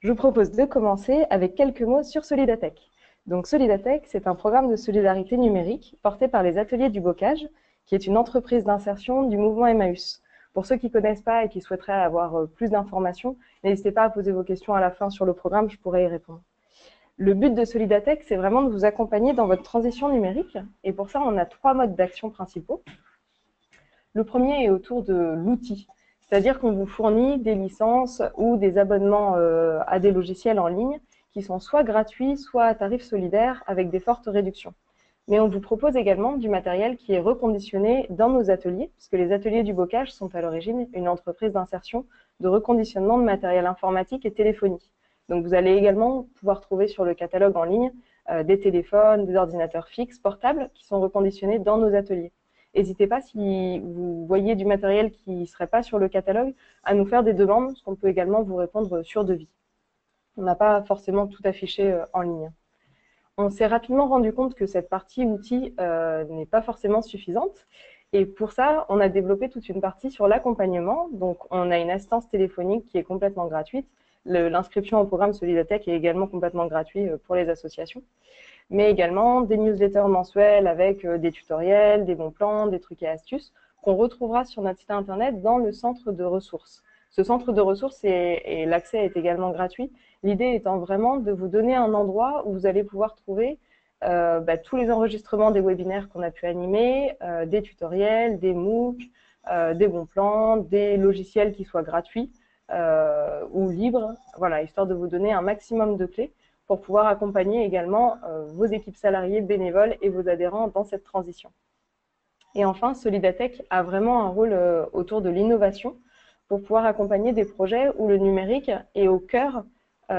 Je vous propose de commencer avec quelques mots sur Solidatech. Donc Solidatech, c'est un programme de solidarité numérique porté par les Ateliers du Bocage, qui est une entreprise d'insertion du mouvement Emmaüs. Pour ceux qui ne connaissent pas et qui souhaiteraient avoir plus d'informations, n'hésitez pas à poser vos questions à la fin sur le programme, je pourrai y répondre. Le but de Solidatech, c'est vraiment de vous accompagner dans votre transition numérique. Et pour ça, on a 3 modes d'action principaux. Le premier est autour de l'outil, c'est-à-dire qu'on vous fournit des licences ou des abonnements à des logiciels en ligne qui sont soit gratuits, soit à tarif solidaire avec des fortes réductions. Mais on vous propose également du matériel qui est reconditionné dans nos ateliers, puisque les ateliers du Bocage sont à l'origine une entreprise d'insertion de reconditionnement de matériel informatique et téléphonie. Donc vous allez également pouvoir trouver sur le catalogue en ligne des téléphones, des ordinateurs fixes, portables, qui sont reconditionnés dans nos ateliers. N'hésitez pas, si vous voyez du matériel qui ne serait pas sur le catalogue, à nous faire des demandes, parce qu'on peut également vous répondre sur devis. On n'a pas forcément tout affiché en ligne. On s'est rapidement rendu compte que cette partie outils n'est pas forcément suffisante. Et pour ça, on a développé toute une partie sur l'accompagnement. Donc, on a une assistance téléphonique qui est complètement gratuite. L'inscription au programme Solidatech est également complètement gratuite pour les associations. Mais également des newsletters mensuels avec des tutoriels, des bons plans, des trucs et astuces qu'on retrouvera sur notre site internet dans le centre de ressources. Ce centre de ressources et l'accès est également gratuit. L'idée étant vraiment de vous donner un endroit où vous allez pouvoir trouver tous les enregistrements des webinaires qu'on a pu animer, des tutoriels, des MOOC, des bons plans, des logiciels qui soient gratuits ou libres, voilà, histoire de vous donner un maximum de clés pour pouvoir accompagner également vos équipes salariées, bénévoles et vos adhérents dans cette transition. Et enfin, Solidatech a vraiment un rôle autour de l'innovation pour pouvoir accompagner des projets où le numérique est au cœur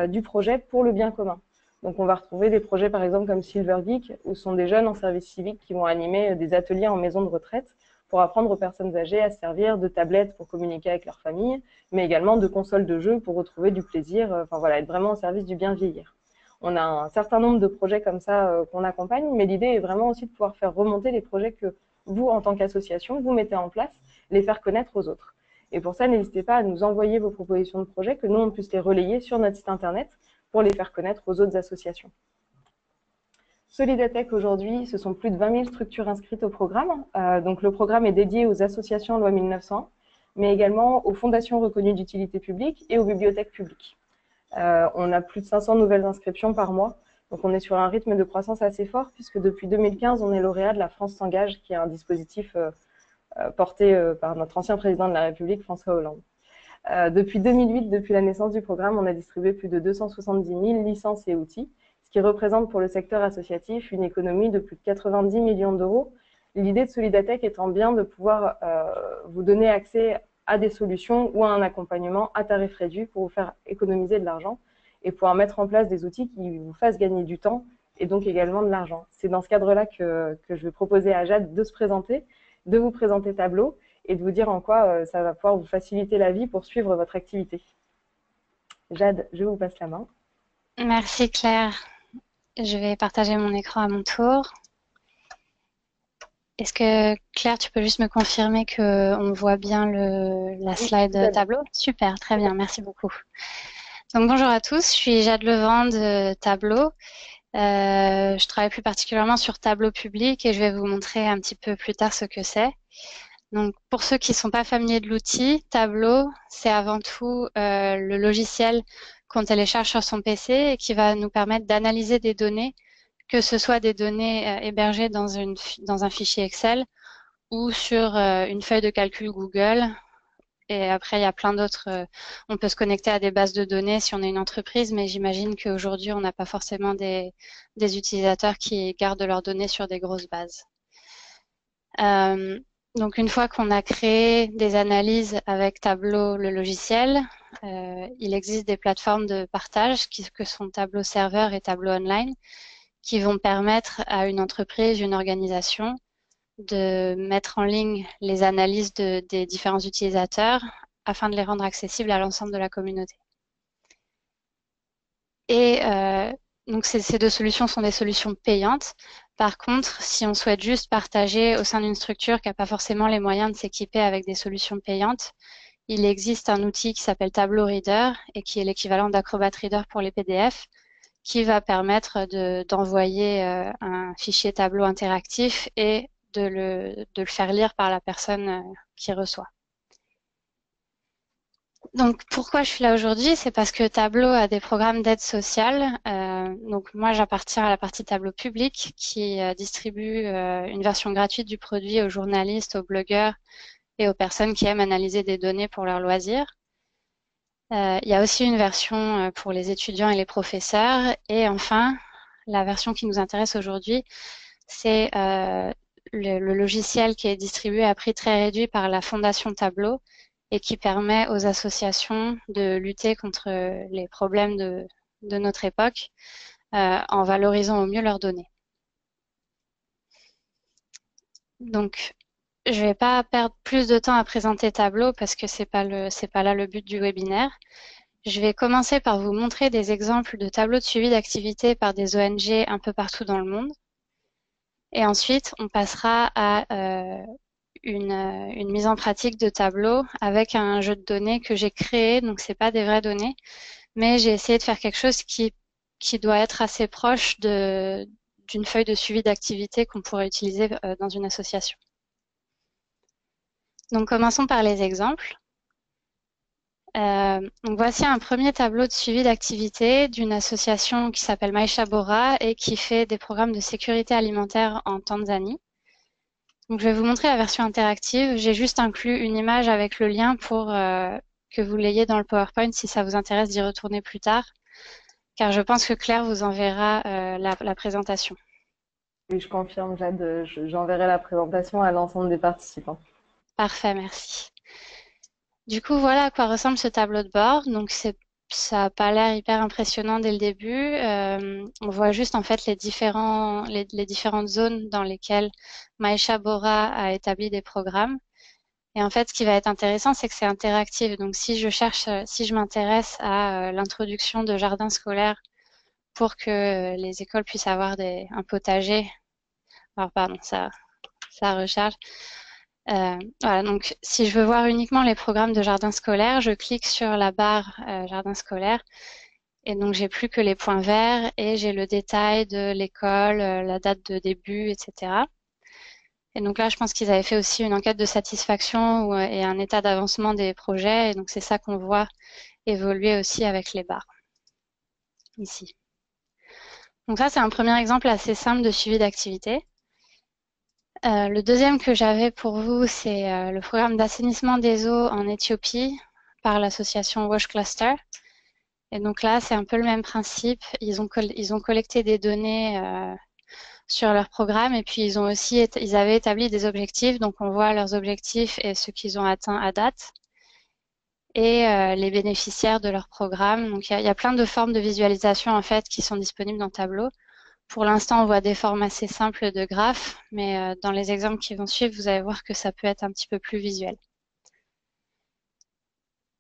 du projet pour le bien commun. Donc on va retrouver des projets par exemple comme Silver Geek, où ce sont des jeunes en service civique qui vont animer des ateliers en maison de retraite pour apprendre aux personnes âgées à se servir de tablettes pour communiquer avec leur famille, mais également de consoles de jeux pour retrouver du plaisir, enfin voilà, être vraiment au service du bien vieillir. On a un certain nombre de projets comme ça qu'on accompagne, mais l'idée est vraiment aussi de pouvoir faire remonter les projets que vous, en tant qu'association, vous mettez en place, les faire connaître aux autres. Et pour ça, n'hésitez pas à nous envoyer vos propositions de projets, que nous, on puisse les relayer sur notre site internet pour les faire connaître aux autres associations. Solidatech, aujourd'hui, ce sont plus de 20 000 structures inscrites au programme. Donc le programme est dédié aux associations loi 1901, mais également aux fondations reconnues d'utilité publique et aux bibliothèques publiques. On a plus de 500 nouvelles inscriptions par mois. Donc on est sur un rythme de croissance assez fort, puisque depuis 2015, on est lauréat de la France s'engage, qui est un dispositif porté par notre ancien président de la République, François Hollande. Depuis 2008, depuis la naissance du programme, on a distribué plus de 270 000 licences et outils, ce qui représente pour le secteur associatif une économie de plus de 90 millions d'euros. L'idée de Solidatech étant bien de pouvoir vous donner accès à des solutions ou à un accompagnement à tarif réduit pour vous faire économiser de l'argent et pouvoir mettre en place des outils qui vous fassent gagner du temps et donc également de l'argent. C'est dans ce cadre-là que je vais proposer à Jade de se présenter, de vous présenter Tableau et de vous dire en quoi ça va pouvoir vous faciliter la vie pour suivre votre activité. Jade, je vous passe la main. Merci Claire. Je vais partager mon écran à mon tour. Est-ce que Claire, tu peux juste me confirmer qu'on voit bien la slide tableau? Super, très bien, merci beaucoup. Donc bonjour à tous, je suis Jade Levent de Tableau. Je travaille plus particulièrement sur Tableau public et je vais vous montrer un petit peu plus tard ce que c'est. Donc pour ceux qui ne sont pas familiers de l'outil, Tableau, c'est avant tout le logiciel qu'on télécharge sur son PC et qui va nous permettre d'analyser des données, que ce soit des données hébergées dans un fichier Excel ou sur une feuille de calcul Google. Et après, il y a plein d'autres. On peut se connecter à des bases de données si on est une entreprise, mais j'imagine qu'aujourd'hui, on n'a pas forcément des utilisateurs qui gardent leurs données sur des grosses bases. Donc, une fois qu'on a créé des analyses avec Tableau, le logiciel, il existe des plateformes de partage que sont Tableau Serveur et Tableau Online, qui vont permettre à une entreprise, une organisation, de mettre en ligne les analyses des différents utilisateurs afin de les rendre accessibles à l'ensemble de la communauté. Et donc ces deux solutions sont des solutions payantes. Par contre, si on souhaite juste partager au sein d'une structure qui n'a pas forcément les moyens de s'équiper avec des solutions payantes, il existe un outil qui s'appelle Tableau Reader et qui est l'équivalent d'Acrobat Reader pour les PDF, qui va permettre d'envoyer un fichier tableau interactif et de le faire lire par la personne qui reçoit. Donc, pourquoi je suis là aujourd'hui? C'est parce que Tableau a des programmes d'aide sociale. Donc, moi, j'appartiens à la partie Tableau public qui distribue une version gratuite du produit aux journalistes, aux blogueurs et aux personnes qui aiment analyser des données pour leurs loisirs. Il y a aussi une version pour les étudiants et les professeurs. Et enfin, la version qui nous intéresse aujourd'hui, c'est le logiciel qui est distribué à prix très réduit par la Fondation Tableau et qui permet aux associations de lutter contre les problèmes de notre époque en valorisant au mieux leurs données. Donc, je ne vais pas perdre plus de temps à présenter Tableau parce que c'est pas là le but du webinaire. Je vais commencer par vous montrer des exemples de tableaux de suivi d'activité par des ONG un peu partout dans le monde. Et ensuite, on passera à une mise en pratique de tableau avec un jeu de données que j'ai créé. Donc, c'est pas des vraies données, mais j'ai essayé de faire quelque chose qui doit être assez proche d'une feuille de suivi d'activité qu'on pourrait utiliser dans une association. Donc, commençons par les exemples. Donc, voici un premier tableau de suivi d'activité d'une association qui s'appelle Maisha Bora et qui fait des programmes de sécurité alimentaire en Tanzanie. Donc, je vais vous montrer la version interactive. J'ai juste inclus une image avec le lien pour que vous l'ayez dans le PowerPoint si ça vous intéresse d'y retourner plus tard, car je pense que Claire vous enverra la présentation. Oui, je confirme, Jade, j'enverrai la présentation à l'ensemble des participants. Parfait, merci. Du coup, voilà à quoi ressemble ce tableau de bord. Donc, ça n'a pas l'air hyper impressionnant dès le début. On voit juste en fait les différentes zones dans lesquelles Maisha Bora a établi des programmes. Et en fait, ce qui va être intéressant, c'est que c'est interactif. Donc, si je m'intéresse à l'introduction de jardins scolaires pour que les écoles puissent avoir un potager. Alors, pardon, ça recharge. Voilà, donc si je veux voir uniquement les programmes de jardin scolaire, je clique sur la barre jardin scolaire et donc j'ai plus que les points verts et j'ai le détail de l'école, la date de début, etc. Et donc là, je pense qu'ils avaient fait aussi une enquête de satisfaction et un état d'avancement des projets et donc c'est ça qu'on voit évoluer aussi avec les barres ici. Donc ça, c'est un premier exemple assez simple de suivi d'activité. Le deuxième que j'avais pour vous, c'est le programme d'assainissement des eaux en Éthiopie par l'association Wash Cluster. Et donc là, c'est un peu le même principe. Ils ont collecté des données sur leur programme et puis ils avaient établi des objectifs. Donc on voit leurs objectifs et ce qu'ils ont atteint à date et les bénéficiaires de leur programme. Donc il y a plein de formes de visualisation en fait qui sont disponibles dans Tableau. Pour l'instant, on voit des formes assez simples de graphes, mais dans les exemples qui vont suivre, vous allez voir que ça peut être un petit peu plus visuel.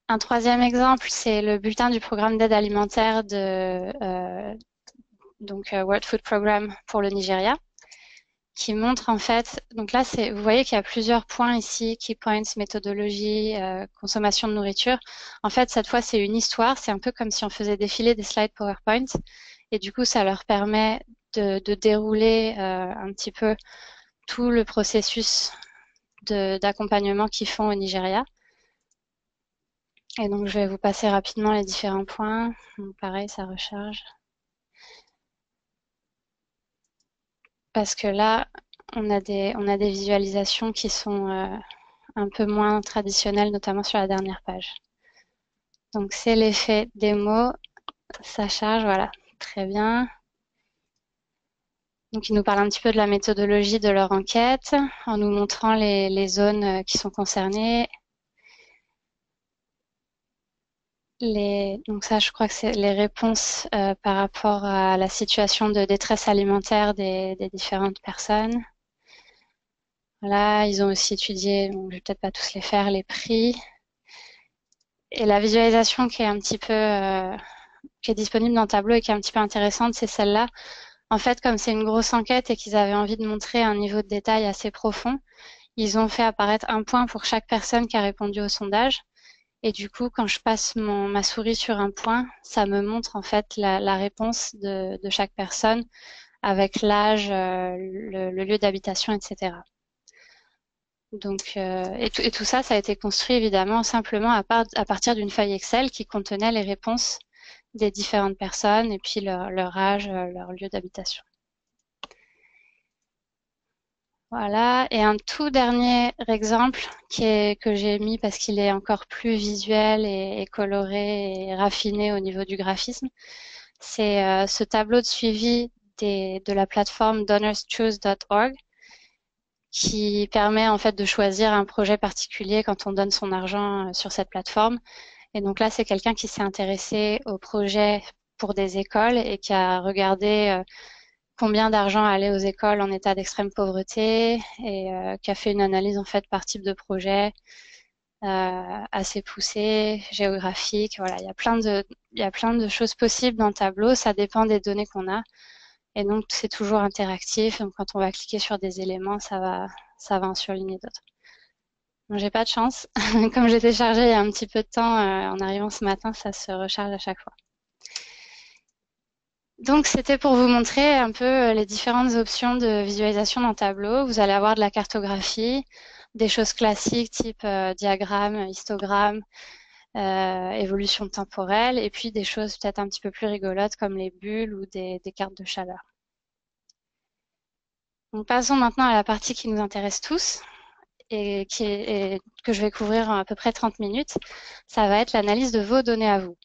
Un troisième exemple, c'est le bulletin du programme d'aide alimentaire de World Food Programme pour le Nigeria, qui montre en fait, donc là, vous voyez qu'il y a plusieurs points ici, key points, méthodologie, consommation de nourriture. En fait, cette fois, c'est une histoire, c'est un peu comme si on faisait défiler des slides PowerPoint, et du coup, ça leur permet de dérouler un petit peu tout le processus d'accompagnement qu'ils font au Nigeria. Et donc, je vais vous passer rapidement les différents points. Donc, pareil, ça recharge. Parce que là, on a des visualisations qui sont un peu moins traditionnelles, notamment sur la dernière page. Donc, c'est l'effet démo. Ça charge, voilà, très bien. Donc, ils nous parlent un petit peu de la méthodologie de leur enquête en nous montrant les zones qui sont concernées. Donc ça, je crois que c'est les réponses par rapport à la situation de détresse alimentaire des différentes personnes. Voilà, ils ont aussi étudié, bon, je vais peut-être pas tous les faire, les prix. Et la visualisation qui est un petit peu, qui est disponible dans Tableau et qui est un petit peu intéressante, c'est celle-là. En fait, comme c'est une grosse enquête et qu'ils avaient envie de montrer un niveau de détail assez profond, ils ont fait apparaître un point pour chaque personne qui a répondu au sondage. Et du coup, quand je passe ma souris sur un point, ça me montre en fait la réponse de chaque personne avec l'âge, le lieu d'habitation, etc. Donc, et tout ça, ça a été construit évidemment simplement à partir d'une feuille Excel qui contenait les réponses des différentes personnes et puis leur âge, leur lieu d'habitation. Voilà. Et un tout dernier exemple que j'ai mis parce qu'il est encore plus visuel et coloré et raffiné au niveau du graphisme, c'est ce tableau de suivi de la plateforme donorschoose.org qui permet en fait de choisir un projet particulier quand on donne son argent sur cette plateforme. Et donc là, c'est quelqu'un qui s'est intéressé au projet pour des écoles et qui a regardé combien d'argent allait aux écoles en état d'extrême pauvreté et qui a fait une analyse en fait par type de projet assez poussée, géographique. Voilà, il y a plein de choses possibles dans le tableau. Ça dépend des données qu'on a. Et donc, c'est toujours interactif. Donc, quand on va cliquer sur des éléments, ça va en surligner d'autres. Bon, j'ai pas de chance. Comme j'étais chargée il y a un petit peu de temps en arrivant ce matin, ça se recharge à chaque fois. Donc, c'était pour vous montrer un peu les différentes options de visualisation dans Tableau. Vous allez avoir de la cartographie, des choses classiques type diagramme, histogramme, évolution temporelle, et puis des choses peut-être un petit peu plus rigolotes comme les bulles ou des cartes de chaleur. Donc, passons maintenant à la partie qui nous intéresse tous et que je vais couvrir en à peu près 30 minutes. Ça va être l'analyse de vos données à vous.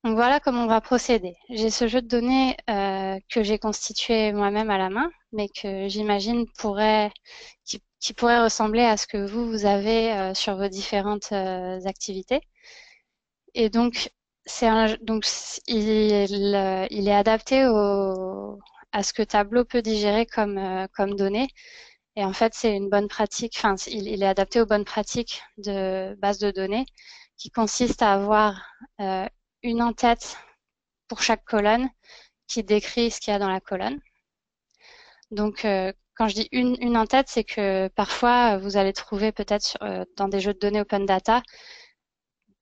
Donc voilà comment on va procéder. J'ai ce jeu de données que j'ai constitué moi-même à la main, mais que j'imagine qui pourrait ressembler à ce que vous avez sur vos différentes activités. Et donc, il est adapté à ce que Tableau peut digérer comme données. Et en fait, c'est une bonne pratique, enfin, il est adapté aux bonnes pratiques de base de données qui consiste à avoir une en-tête pour chaque colonne qui décrit ce qu'il y a dans la colonne. Donc, quand je dis une en-tête, c'est que parfois, vous allez trouver peut-être dans des jeux de données open data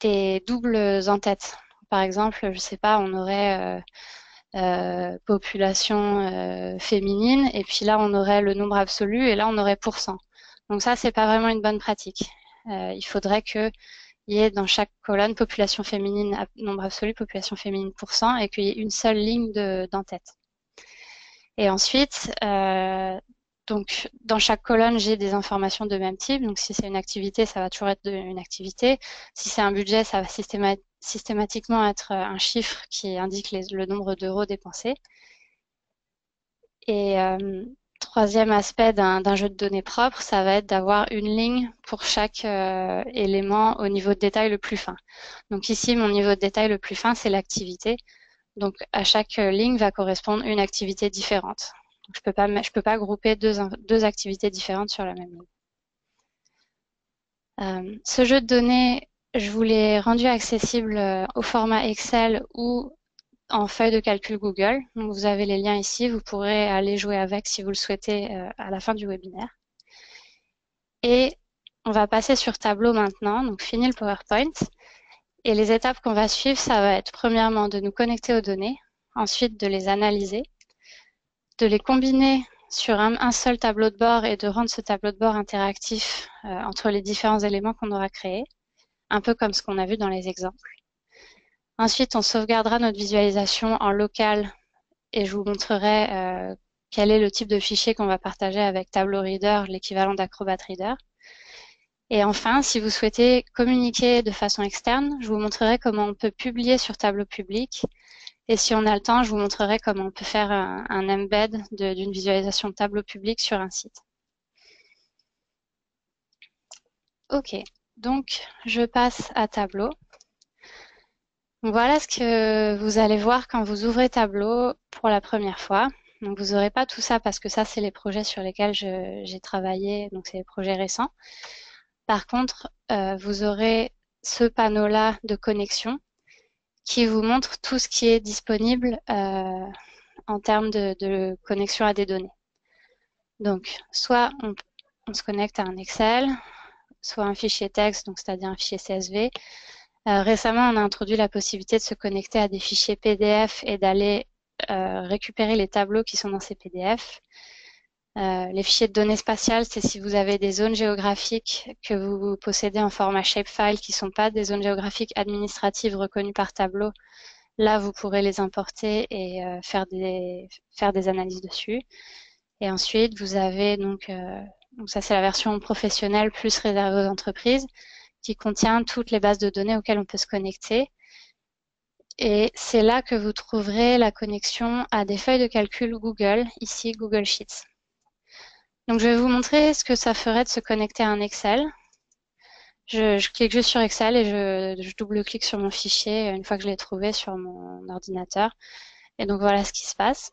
des doubles en-têtes. Par exemple, je sais pas, on aurait population féminine et puis là, on aurait le nombre absolu et là, on aurait pourcent. Donc ça, c'est pas vraiment une bonne pratique. Il faudrait que il y ait dans chaque colonne population féminine, nombre absolu, population féminine pourcent, et qu'il y ait une seule ligne d'en-tête. Et ensuite, donc dans chaque colonne, j'ai des informations de même type. Donc si c'est une activité, ça va toujours être une activité. Si c'est un budget, ça va systématiquement être un chiffre qui indique le nombre d'euros dépensés. Et troisième aspect d'un jeu de données propre, ça va être d'avoir une ligne pour chaque élément au niveau de détail le plus fin. Donc ici, mon niveau de détail le plus fin, c'est l'activité. Donc à chaque ligne va correspondre une activité différente. Donc, je peux pas grouper deux activités différentes sur la même ligne. Ce jeu de données, je vous l'ai rendu accessible au format Excel ou en feuille de calcul Google. Donc, vous avez les liens ici, vous pourrez aller jouer avec si vous le souhaitez à la fin du webinaire. Et on va passer sur Tableau maintenant, donc fini le PowerPoint. Et les étapes qu'on va suivre, ça va être premièrement de nous connecter aux données, ensuite de les analyser, de les combiner sur un seul tableau de bord et de rendre ce tableau de bord interactif entre les différents éléments qu'on aura créés, un peu comme ce qu'on a vu dans les exemples. Ensuite, on sauvegardera notre visualisation en local et je vous montrerai quel est le type de fichier qu'on va partager avec Tableau Reader, l'équivalent d'Acrobat Reader. Et enfin, si vous souhaitez communiquer de façon externe, je vous montrerai comment on peut publier sur Tableau public. Et si on a le temps, je vous montrerai comment on peut faire un embed d'une visualisation de Tableau public sur un site. Ok, donc je passe à Tableau. Donc voilà ce que vous allez voir quand vous ouvrez Tableau pour la première fois. Donc vous n'aurez pas tout ça parce que ça, c'est les projets sur lesquels j'ai travaillé, donc c'est les projets récents. Par contre, vous aurez ce panneau-là de connexion qui vous montre tout ce qui est disponible en termes de connexion à des données. Donc, soit on se connecte à un Excel, soit un fichier texte, donc c'est-à-dire un fichier CSV. Récemment, on a introduit la possibilité de se connecter à des fichiers PDF et d'aller récupérer les tableaux qui sont dans ces PDF. Les fichiers de données spatiales, c'est si vous avez des zones géographiques que vous possédez en format shapefile qui ne sont pas des zones géographiques administratives reconnues par Tableau. Là, vous pourrez les importer et faire des analyses dessus. Et ensuite, vous avez donc ça c'est la version professionnelle plus réservée aux entreprises qui contient toutes les bases de données auxquelles on peut se connecter. Et c'est là que vous trouverez la connexion à des feuilles de calcul Google, ici Google Sheets. Donc je vais vous montrer ce que ça ferait de se connecter à un Excel. Je clique juste sur Excel et je double-clique sur mon fichier une fois que je l'ai trouvé sur mon ordinateur. Et donc voilà ce qui se passe.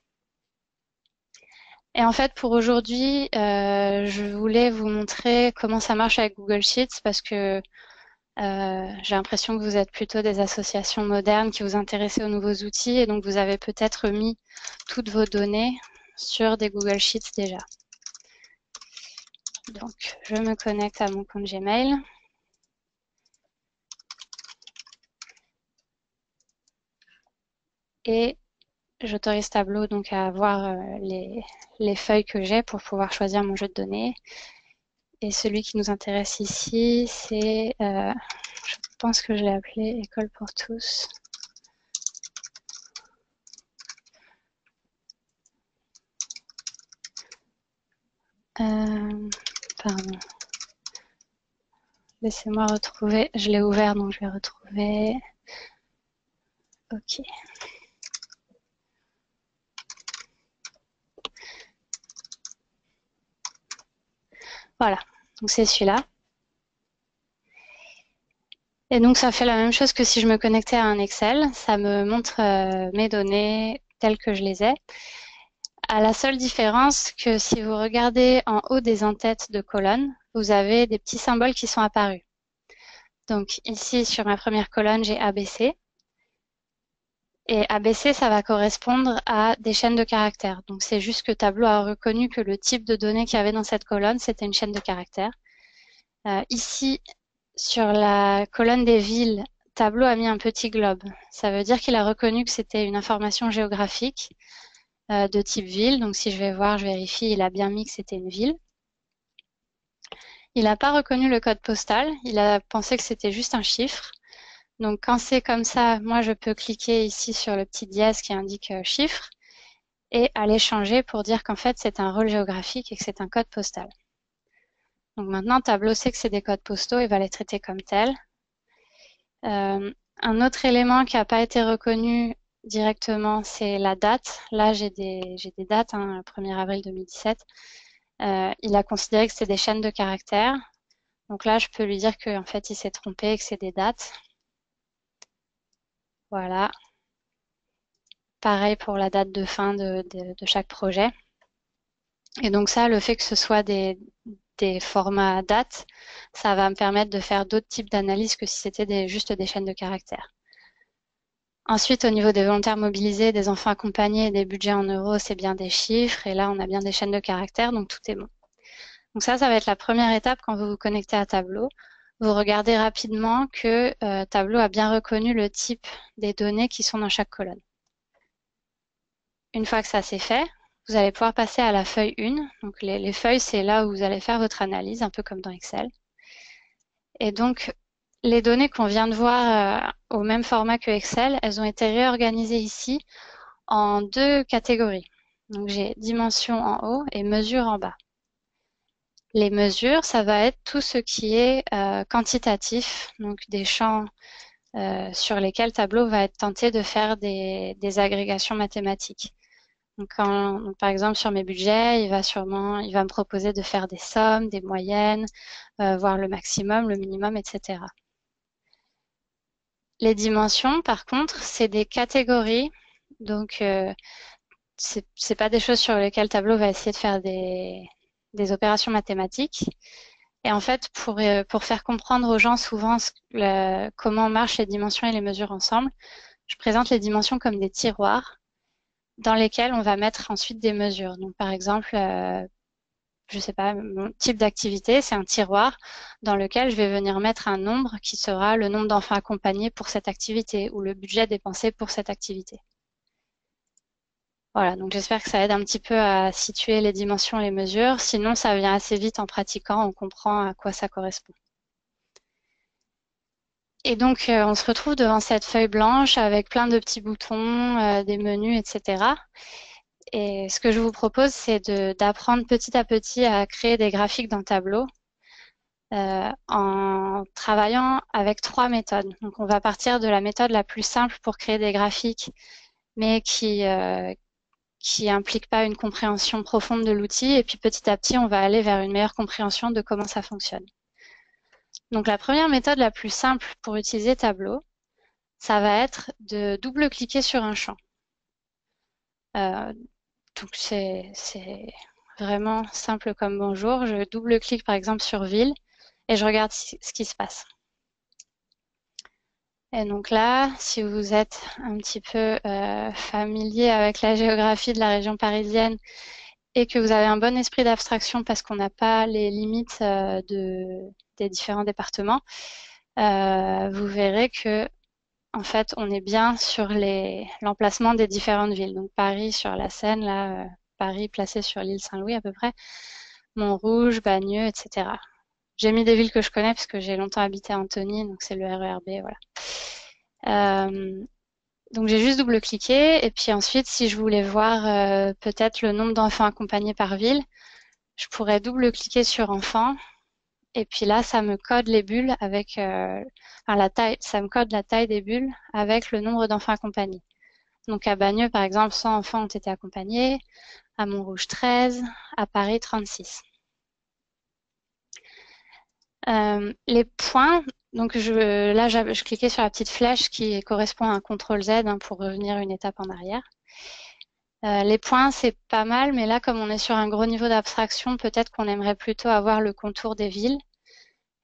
Et en fait, pour aujourd'hui, je voulais vous montrer comment ça marche avec Google Sheets parce que j'ai l'impression que vous êtes plutôt des associations modernes qui vous intéressez aux nouveaux outils et donc vous avez peut-être mis toutes vos données sur des Google Sheets déjà. Donc, je me connecte à mon compte Gmail. Et j'autorise Tableau donc à voir les feuilles que j'ai pour pouvoir choisir mon jeu de données. Et celui qui nous intéresse ici, c'est, je pense que je l'ai appelé École pour tous. Pardon. Laissez-moi retrouver. Je l'ai ouvert, donc je vais retrouver. OK. Voilà. Donc c'est celui-là. Et donc ça fait la même chose que si je me connectais à un Excel. Ça me montre mes données telles que je les ai. À la seule différence que si vous regardez en haut des en-têtes de colonne, vous avez des petits symboles qui sont apparus. Donc ici, sur ma première colonne, j'ai ABC. Et ABC, ça va correspondre à des chaînes de caractères. Donc c'est juste que Tableau a reconnu que le type de données qu'il y avait dans cette colonne, c'était une chaîne de caractères. Ici, sur la colonne des villes, Tableau a mis un petit globe. Ça veut dire qu'il a reconnu que c'était une information géographique de type ville. Donc si je vais voir, je vérifie, il a bien mis que c'était une ville. Il n'a pas reconnu le code postal, il a pensé que c'était juste un chiffre. Donc quand c'est comme ça, moi je peux cliquer ici sur le petit dièse qui indique chiffre et aller changer pour dire qu'en fait c'est un rôle géographique et que c'est un code postal. Donc maintenant Tableau sait que c'est des codes postaux et va les traiter comme tels. Un autre élément qui n'a pas été reconnu directement, c'est la date. Là j'ai des dates, le 1er avril 2017. Il a considéré que c'était des chaînes de caractères. Donc là, je peux lui dire qu'en fait, il s'est trompé et que c'est des dates. Voilà. Pareil pour la date de fin de chaque projet. Et donc ça, le fait que ce soit des formats dates, ça va me permettre de faire d'autres types d'analyses que si c'était juste des chaînes de caractères. Ensuite, au niveau des volontaires mobilisés, des enfants accompagnés, des budgets en euros, c'est bien des chiffres. Et là, on a bien des chaînes de caractères, donc tout est bon. Donc ça va être la première étape quand vous vous connectez à Tableau. Vous regardez rapidement que Tableau a bien reconnu le type des données qui sont dans chaque colonne. Une fois que ça c'est fait, vous allez pouvoir passer à la feuille 1. Donc les feuilles, c'est là où vous allez faire votre analyse, un peu comme dans Excel. Et donc, les données qu'on vient de voir au même format que Excel, elles ont été réorganisées ici en deux catégories. Donc j'ai dimension en haut et mesure en bas. Les mesures, ça va être tout ce qui est quantitatif, donc des champs sur lesquels Tableau va être tenté de faire des agrégations mathématiques. Donc, par exemple, sur mes budgets, il va me proposer de faire des sommes, des moyennes, voir le maximum, le minimum, etc. Les dimensions, par contre, c'est des catégories, donc c'est pas des choses sur lesquelles Tableau va essayer de faire des opérations mathématiques. Et en fait, pour faire comprendre aux gens souvent comment marchent les dimensions et les mesures ensemble, je présente les dimensions comme des tiroirs dans lesquels on va mettre ensuite des mesures. Donc par exemple, je sais pas, mon type d'activité, c'est un tiroir dans lequel je vais venir mettre un nombre qui sera le nombre d'enfants accompagnés pour cette activité ou le budget dépensé pour cette activité. Voilà, donc j'espère que ça aide un petit peu à situer les dimensions, les mesures. Sinon, ça vient assez vite en pratiquant, on comprend à quoi ça correspond. Et donc, on se retrouve devant cette feuille blanche avec plein de petits boutons, des menus, etc. Et ce que je vous propose, c'est d'apprendre petit à petit à créer des graphiques dans Tableau en travaillant avec 3 méthodes. Donc, on va partir de la méthode la plus simple pour créer des graphiques, mais qui implique pas une compréhension profonde de l'outil. Et puis, petit à petit, on va aller vers une meilleure compréhension de comment ça fonctionne. Donc, la première méthode la plus simple pour utiliser Tableau, ça va être de double-cliquer sur un champ. Donc, c'est vraiment simple comme bonjour. Je double-clique par exemple sur ville et je regarde ce qui se passe. Et donc là, si vous êtes un petit peu familier avec la géographie de la région parisienne et que vous avez un bon esprit d'abstraction parce qu'on n'a pas les limites des différents départements, vous verrez que en fait, on est bien sur l'emplacement des différentes villes. Donc Paris sur la Seine, là, Paris placé sur l'île Saint-Louis à peu près, Montrouge, Bagneux, etc. J'ai mis des villes que je connais parce que j'ai longtemps habité à Antony, donc c'est le RER B, voilà. Donc j'ai juste double-cliqué et puis ensuite, si je voulais voir peut-être le nombre d'enfants accompagnés par ville, je pourrais double-cliquer sur enfants et puis là, ça me code les bulles avec la taille, ça me code la taille des bulles avec le nombre d'enfants accompagnés. Donc à Bagneux, par exemple, 100 enfants ont été accompagnés, à Montrouge 13, à Paris 36. Les points, donc je cliquais sur la petite flèche qui correspond à un CTRL Z pour revenir une étape en arrière. Les points, c'est pas mal, mais là, comme on est sur un gros niveau d'abstraction, peut-être qu'on aimerait plutôt avoir le contour des villes.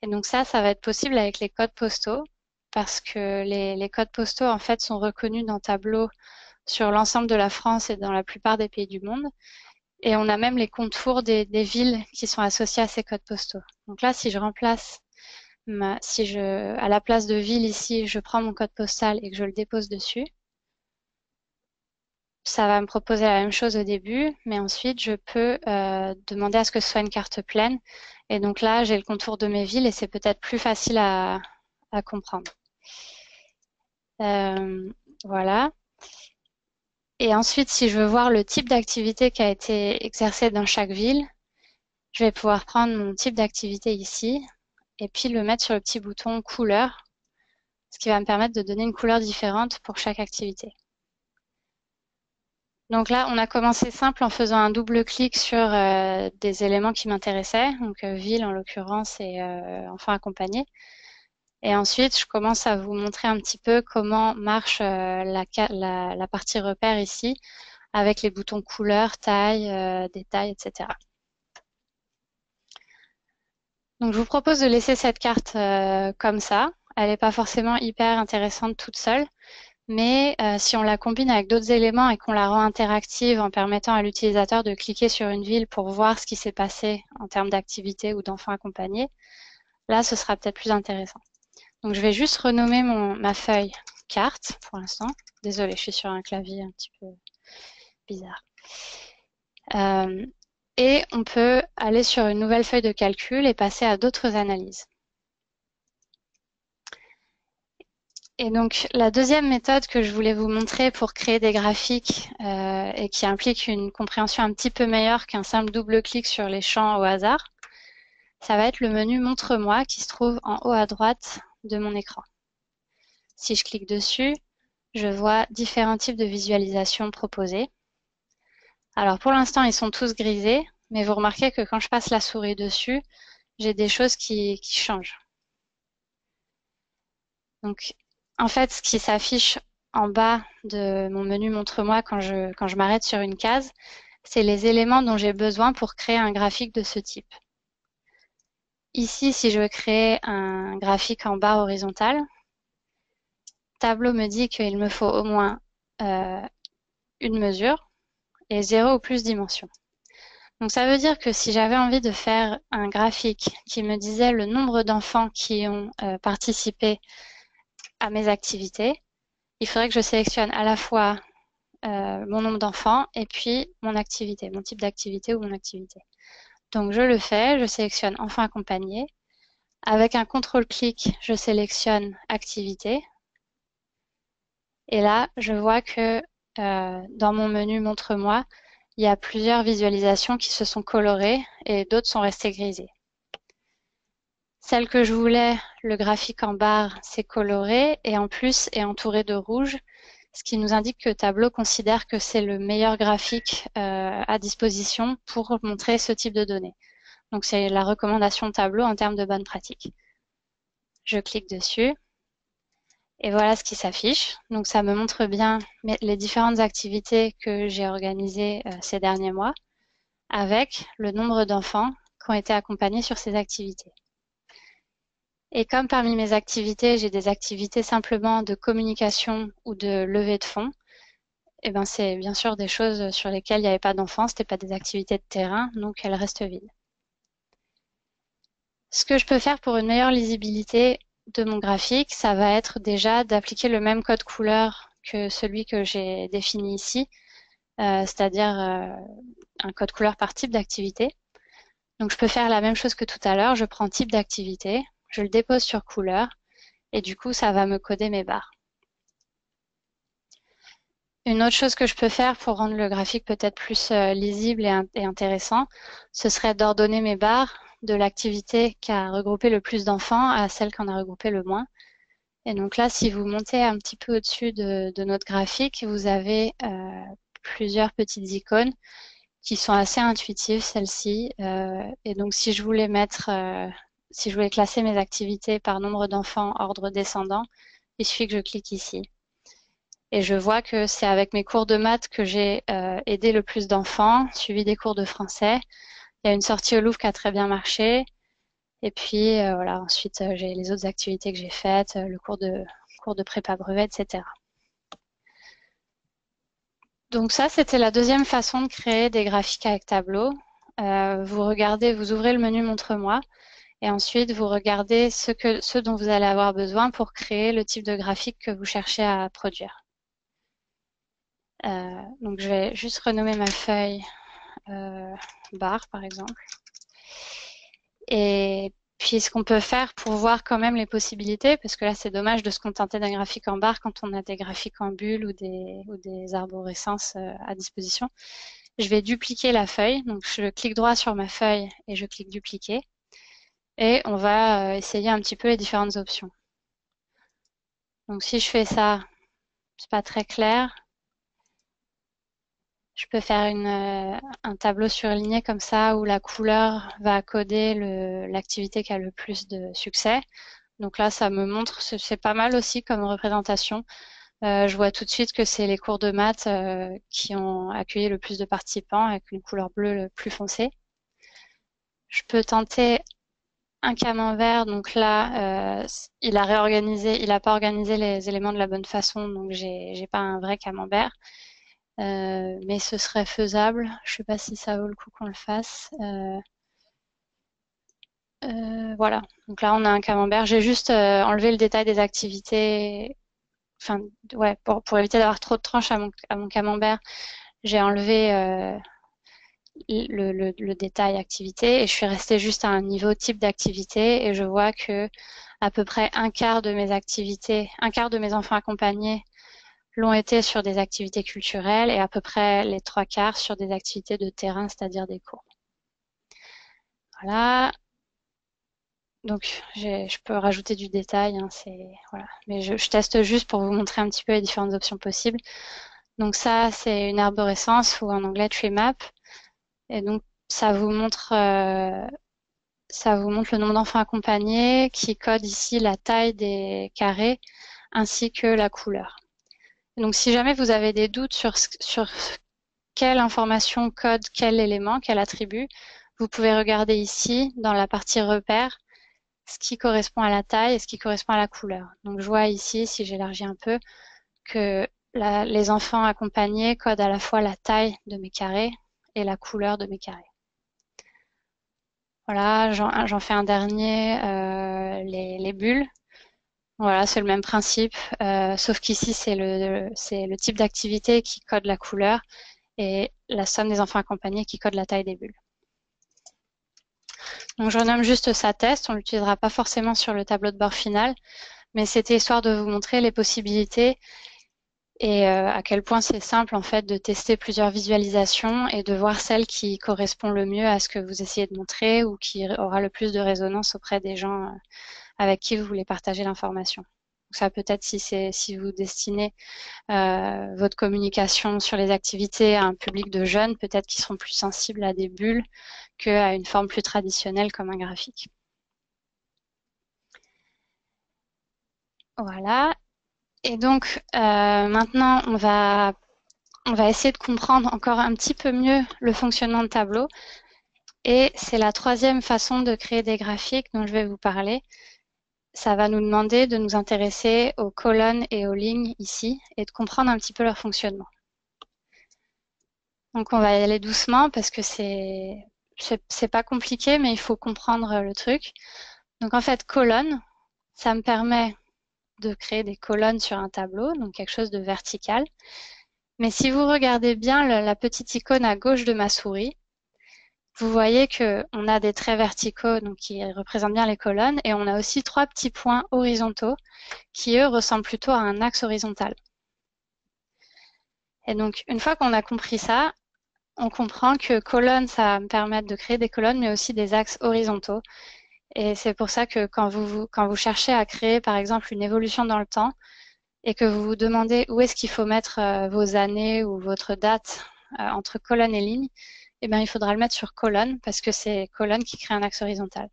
Et donc ça va être possible avec les codes postaux, parce que les codes postaux, en fait, sont reconnus dans Tableau sur l'ensemble de la France et dans la plupart des pays du monde. Et on a même les contours des villes qui sont associées à ces codes postaux. Donc là, si je remplace, à la place de ville ici, je prends mon code postal et que je le dépose dessus, ça va me proposer la même chose au début, mais ensuite, je peux demander à ce que ce soit une carte pleine. Et donc là, j'ai le contour de mes villes et c'est peut-être plus facile à comprendre. Voilà. Et ensuite, si je veux voir le type d'activité qui a été exercée dans chaque ville, je vais pouvoir prendre mon type d'activité ici et puis le mettre sur le petit bouton couleur, ce qui va me permettre de donner une couleur différente pour chaque activité. Donc là, on a commencé simple en faisant un double clic sur des éléments qui m'intéressaient, donc ville en l'occurrence et enfants accompagnés. Et ensuite, je commence à vous montrer un petit peu comment marche la partie repère ici, avec les boutons couleur, taille, détail, etc. Donc je vous propose de laisser cette carte comme ça. Elle n'est pas forcément hyper intéressante toute seule, mais si on la combine avec d'autres éléments et qu'on la rend interactive en permettant à l'utilisateur de cliquer sur une ville pour voir ce qui s'est passé en termes d'activité ou d'enfants accompagnés, là ce sera peut-être plus intéressant. Donc je vais juste renommer ma feuille carte pour l'instant. Désolée, je suis sur un clavier un petit peu bizarre. Et on peut aller sur une nouvelle feuille de calcul et passer à d'autres analyses. Et donc, la deuxième méthode que je voulais vous montrer pour créer des graphiques et qui implique une compréhension un petit peu meilleure qu'un simple double-clic sur les champs au hasard, ça va être le menu Montre-moi qui se trouve en haut à droite de mon écran. Si je clique dessus, je vois différents types de visualisations proposées. Alors, pour l'instant, ils sont tous grisés, mais vous remarquez que quand je passe la souris dessus, j'ai des choses qui changent. Donc, en fait, ce qui s'affiche en bas de mon menu Montre-moi quand je m'arrête sur une case, c'est les éléments dont j'ai besoin pour créer un graphique de ce type. Ici, si je veux créer un graphique en barre horizontale, Tableau me dit qu'il me faut au moins une mesure et 0 ou plus dimensions. Donc ça veut dire que si j'avais envie de faire un graphique qui me disait le nombre d'enfants qui ont participé à mes activités, il faudrait que je sélectionne à la fois mon nombre d'enfants et puis mon activité, mon type d'activité ou mon activité. Donc je le fais, je sélectionne enfants accompagnés. Avec un contrôle-clic, je sélectionne activité. Et là, je vois que dans mon menu Montre-moi, il y a plusieurs visualisations qui se sont colorées et d'autres sont restées grisées. Celle que je voulais, le graphique en barre, c'est coloré et en plus est entouré de rouge, ce qui nous indique que Tableau considère que c'est le meilleur graphique à disposition pour montrer ce type de données. Donc c'est la recommandation Tableau en termes de bonne pratique. Je clique dessus et voilà ce qui s'affiche. Donc ça me montre bien les différentes activités que j'ai organisées ces derniers mois avec le nombre d'enfants qui ont été accompagnés sur ces activités. Et comme parmi mes activités, j'ai des activités simplement de communication ou de levée de fonds, et ben c'est bien sûr des choses sur lesquelles il n'y avait pas d'enfants, c'était pas des activités de terrain, donc elles restent vides. Ce que je peux faire pour une meilleure lisibilité de mon graphique, ça va être déjà d'appliquer le même code couleur que celui que j'ai défini ici, c'est-à-dire un code couleur par type d'activité. Donc je peux faire la même chose que tout à l'heure, je prends type d'activité, je le dépose sur couleur, et du coup ça va me coder mes barres. Une autre chose que je peux faire pour rendre le graphique peut-être plus lisible et intéressant, ce serait d'ordonner mes barres de l'activité qui a regroupé le plus d'enfants à celle qui en a regroupé le moins. Et donc là, si vous montez un petit peu au-dessus de notre graphique, vous avez plusieurs petites icônes qui sont assez intuitives, celles-ci. Et donc si je voulais si je voulais classer mes activités par nombre d'enfants ordre descendant, il suffit que je clique ici. Et je vois que c'est avec mes cours de maths que j'ai aidé le plus d'enfants, suivi des cours de français. Il y a une sortie au Louvre qui a très bien marché. Et puis voilà, ensuite j'ai les autres activités que j'ai faites, le cours de prépa brevet, etc. Donc ça, c'était la deuxième façon de créer des graphiques avec Tableau. Vous ouvrez le menu Montre-moi et ensuite vous regardez ce dont vous allez avoir besoin pour créer le type de graphique que vous cherchez à produire. Donc je vais juste renommer ma feuille barre par exemple. Et puis ce qu'on peut faire pour voir quand même les possibilités, parce que là c'est dommage de se contenter d'un graphique en barre quand on a des graphiques en bulle ou des arborescences à disposition. Je vais dupliquer la feuille, donc je clique droit sur ma feuille et je clique dupliquer. Et on va essayer un petit peu les différentes options. Donc si je fais ça, c'est pas très clair. Je peux faire un tableau surligné comme ça où la couleur va coder l'activité qui a le plus de succès. Donc là, ça me montre, c'est pas mal aussi comme représentation. Je vois tout de suite que c'est les cours de maths qui ont accueilli le plus de participants avec une couleur bleue le plus foncée. Je peux tenter un camembert. Donc là, il a pas organisé les éléments de la bonne façon, donc j'ai pas un vrai camembert. Mais ce serait faisable. Je sais pas si ça vaut le coup qu'on le fasse. Voilà. Donc là, on a un camembert. J'ai juste enlevé le détail des activités. Enfin, ouais, pour éviter d'avoir trop de tranches à mon camembert, j'ai enlevé le détail activité et je suis restée juste à un niveau type d'activité et je vois que à peu près un quart de mes activités, un quart de mes enfants accompagnés l'ont été sur des activités culturelles et à peu près les trois quarts sur des activités de terrain, c'est-à-dire des cours. Voilà. Donc, je peux rajouter du détail, hein, voilà. Mais je teste juste pour vous montrer un petit peu les différentes options possibles. Donc ça, c'est une arborescence ou en anglais tree map. Et donc, ça vous montre le nombre d'enfants accompagnés qui code ici la taille des carrés ainsi que la couleur. Donc, si jamais vous avez des doutes sur quelle information code quel élément, quel attribut, vous pouvez regarder ici dans la partie repères ce qui correspond à la taille et ce qui correspond à la couleur. Donc, je vois ici, si j'élargis un peu, que les enfants accompagnés codent à la fois la taille de mes carrés et la couleur de mes carrés. Voilà, j'en fais un dernier, les bulles. Voilà, c'est le même principe, sauf qu'ici, c'est le type d'activité qui code la couleur et la somme des enfants accompagnés qui code la taille des bulles. Donc, je renomme juste ça test. On ne l'utilisera pas forcément sur le tableau de bord final, mais c'était histoire de vous montrer les possibilités et à quel point c'est simple en fait de tester plusieurs visualisations et de voir celle qui correspond le mieux à ce que vous essayez de montrer ou qui aura le plus de résonance auprès des gens avec qui vous voulez partager l'information. Ça peut être si vous destinez votre communication sur les activités à un public de jeunes, peut-être qu'ils seront plus sensibles à des bulles qu'à une forme plus traditionnelle comme un graphique. Voilà. Et donc maintenant, on va essayer de comprendre encore un petit peu mieux le fonctionnement de Tableau. Et c'est la troisième façon de créer des graphiques dont je vais vous parler. Ça va nous demander de nous intéresser aux colonnes et aux lignes ici et de comprendre un petit peu leur fonctionnement. Donc on va y aller doucement parce que c'est pas compliqué, mais il faut comprendre le truc. Donc en fait, colonne, ça me permet de créer des colonnes sur un tableau, donc quelque chose de vertical. Mais si vous regardez bien la petite icône à gauche de ma souris, vous voyez qu'on a des traits verticaux donc qui représentent bien les colonnes et on a aussi 3 petits points horizontaux qui, eux, ressemblent plutôt à un axe horizontal. Et donc, une fois qu'on a compris ça, on comprend que colonnes, ça va me permettre de créer des colonnes, mais aussi des axes horizontaux. Et c'est pour ça que quand vous cherchez à créer, par exemple, une évolution dans le temps et que vous vous demandez où est-ce qu'il faut mettre vos années ou votre date entre colonne et ligne, eh bien, il faudra le mettre sur colonne parce que c'est colonne qui crée un axe horizontal.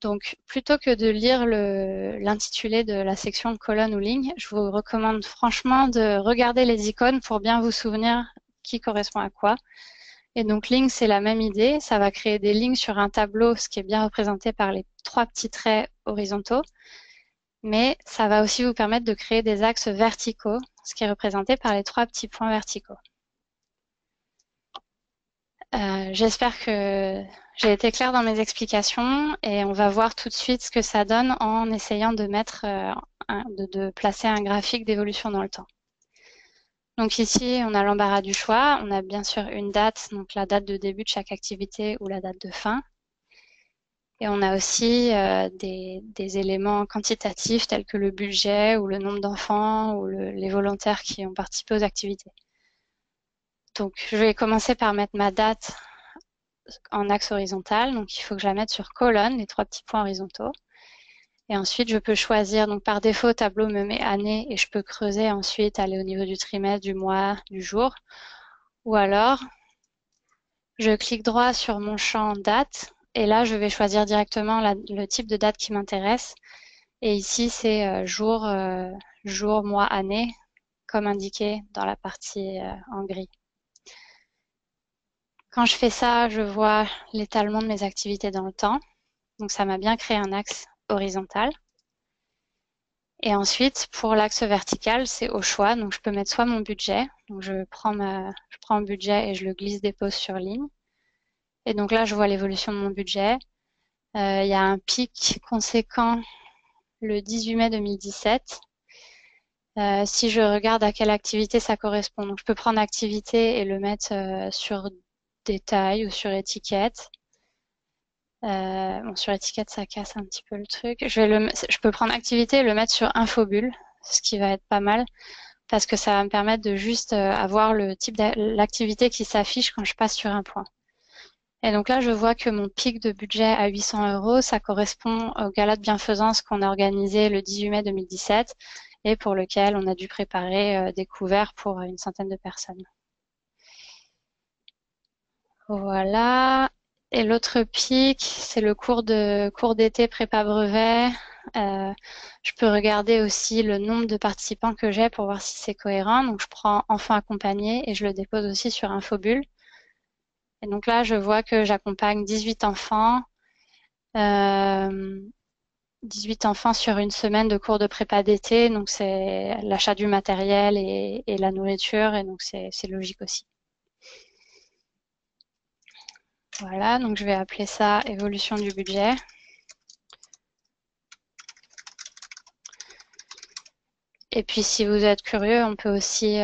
Donc, plutôt que de lire l'intitulé de la section colonne ou ligne, je vous recommande franchement de regarder les icônes pour bien vous souvenir qui correspond à quoi. Et donc, ligne, c'est la même idée. Ça va créer des lignes sur un tableau, ce qui est bien représenté par les 3 petits traits horizontaux. Mais ça va aussi vous permettre de créer des axes verticaux, ce qui est représenté par les 3 petits points verticaux. J'espère que j'ai été claire dans mes explications et on va voir tout de suite ce que ça donne en essayant de mettre, de placer un graphique d'évolution dans le temps. Donc ici, on a l'embarras du choix. On a bien sûr une date, donc la date de début de chaque activité ou la date de fin. Et on a aussi des éléments quantitatifs tels que le budget ou le nombre d'enfants ou les volontaires qui ont participé aux activités. Donc je vais commencer par mettre ma date en axe horizontal. Donc, il faut que je la mette sur colonne, les 3 petits points horizontaux. Et ensuite, je peux choisir, donc par défaut, tableau me met année et je peux creuser ensuite, aller au niveau du trimestre, du mois, du jour. Ou alors, je clique droit sur mon champ date et là, je vais choisir directement le type de date qui m'intéresse. Et ici, c'est jour, mois, année, comme indiqué dans la partie en gris. Quand je fais ça, je vois l'étalement de mes activités dans le temps. Donc, ça m'a bien créé un axe horizontal. Et ensuite, pour l'axe vertical, c'est au choix. Donc, je peux mettre soit mon budget. Donc, je prends un budget et je le glisse dépose sur ligne. Et donc là, je vois l'évolution de mon budget. Il y a un pic conséquent le 18 mai 2017. Si je regarde à quelle activité ça correspond. Donc, je peux prendre activité et le mettre sur détail ou sur étiquette. Bon, sur étiquette, ça casse un petit peu le truc. Je peux prendre activité et le mettre sur infobulle, ce qui va être pas mal parce que ça va me permettre de juste avoir le type d'activité qui s'affiche quand je passe sur un point. Et donc là, je vois que mon pic de budget à 800 €, ça correspond au gala de bienfaisance qu'on a organisé le 18 mai 2017 et pour lequel on a dû préparer des couverts pour une centaine de personnes. Voilà. Et l'autre pic, c'est le cours d'été prépa brevet. Je peux regarder aussi le nombre de participants que j'ai pour voir si c'est cohérent. Donc, je prends enfant accompagné et je le dépose aussi sur Infobulle. Et donc là, je vois que j'accompagne 18 enfants. 18 enfants sur une semaine de cours de prépa d'été. Donc, c'est l'achat du matériel et la nourriture. Et donc, c'est logique aussi. Voilà, donc je vais appeler ça évolution du budget. Et puis si vous êtes curieux, on peut aussi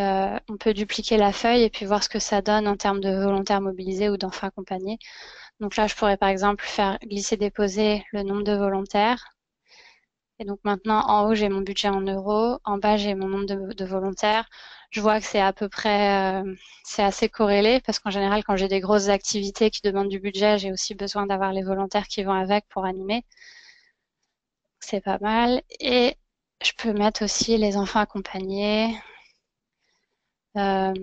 on peut dupliquer la feuille et puis voir ce que ça donne en termes de volontaires mobilisés ou d'enfants accompagnés. Donc là, je pourrais par exemple faire glisser-déposer le nombre de volontaires. Et donc maintenant, en haut, j'ai mon budget en euros. En bas, j'ai mon nombre de volontaires. Je vois que c'est à peu près, c'est assez corrélé parce qu'en général, quand j'ai des grosses activités qui demandent du budget, j'ai aussi besoin d'avoir les volontaires qui vont avec pour animer. C'est pas mal. Et je peux mettre aussi les enfants accompagnés. Euh,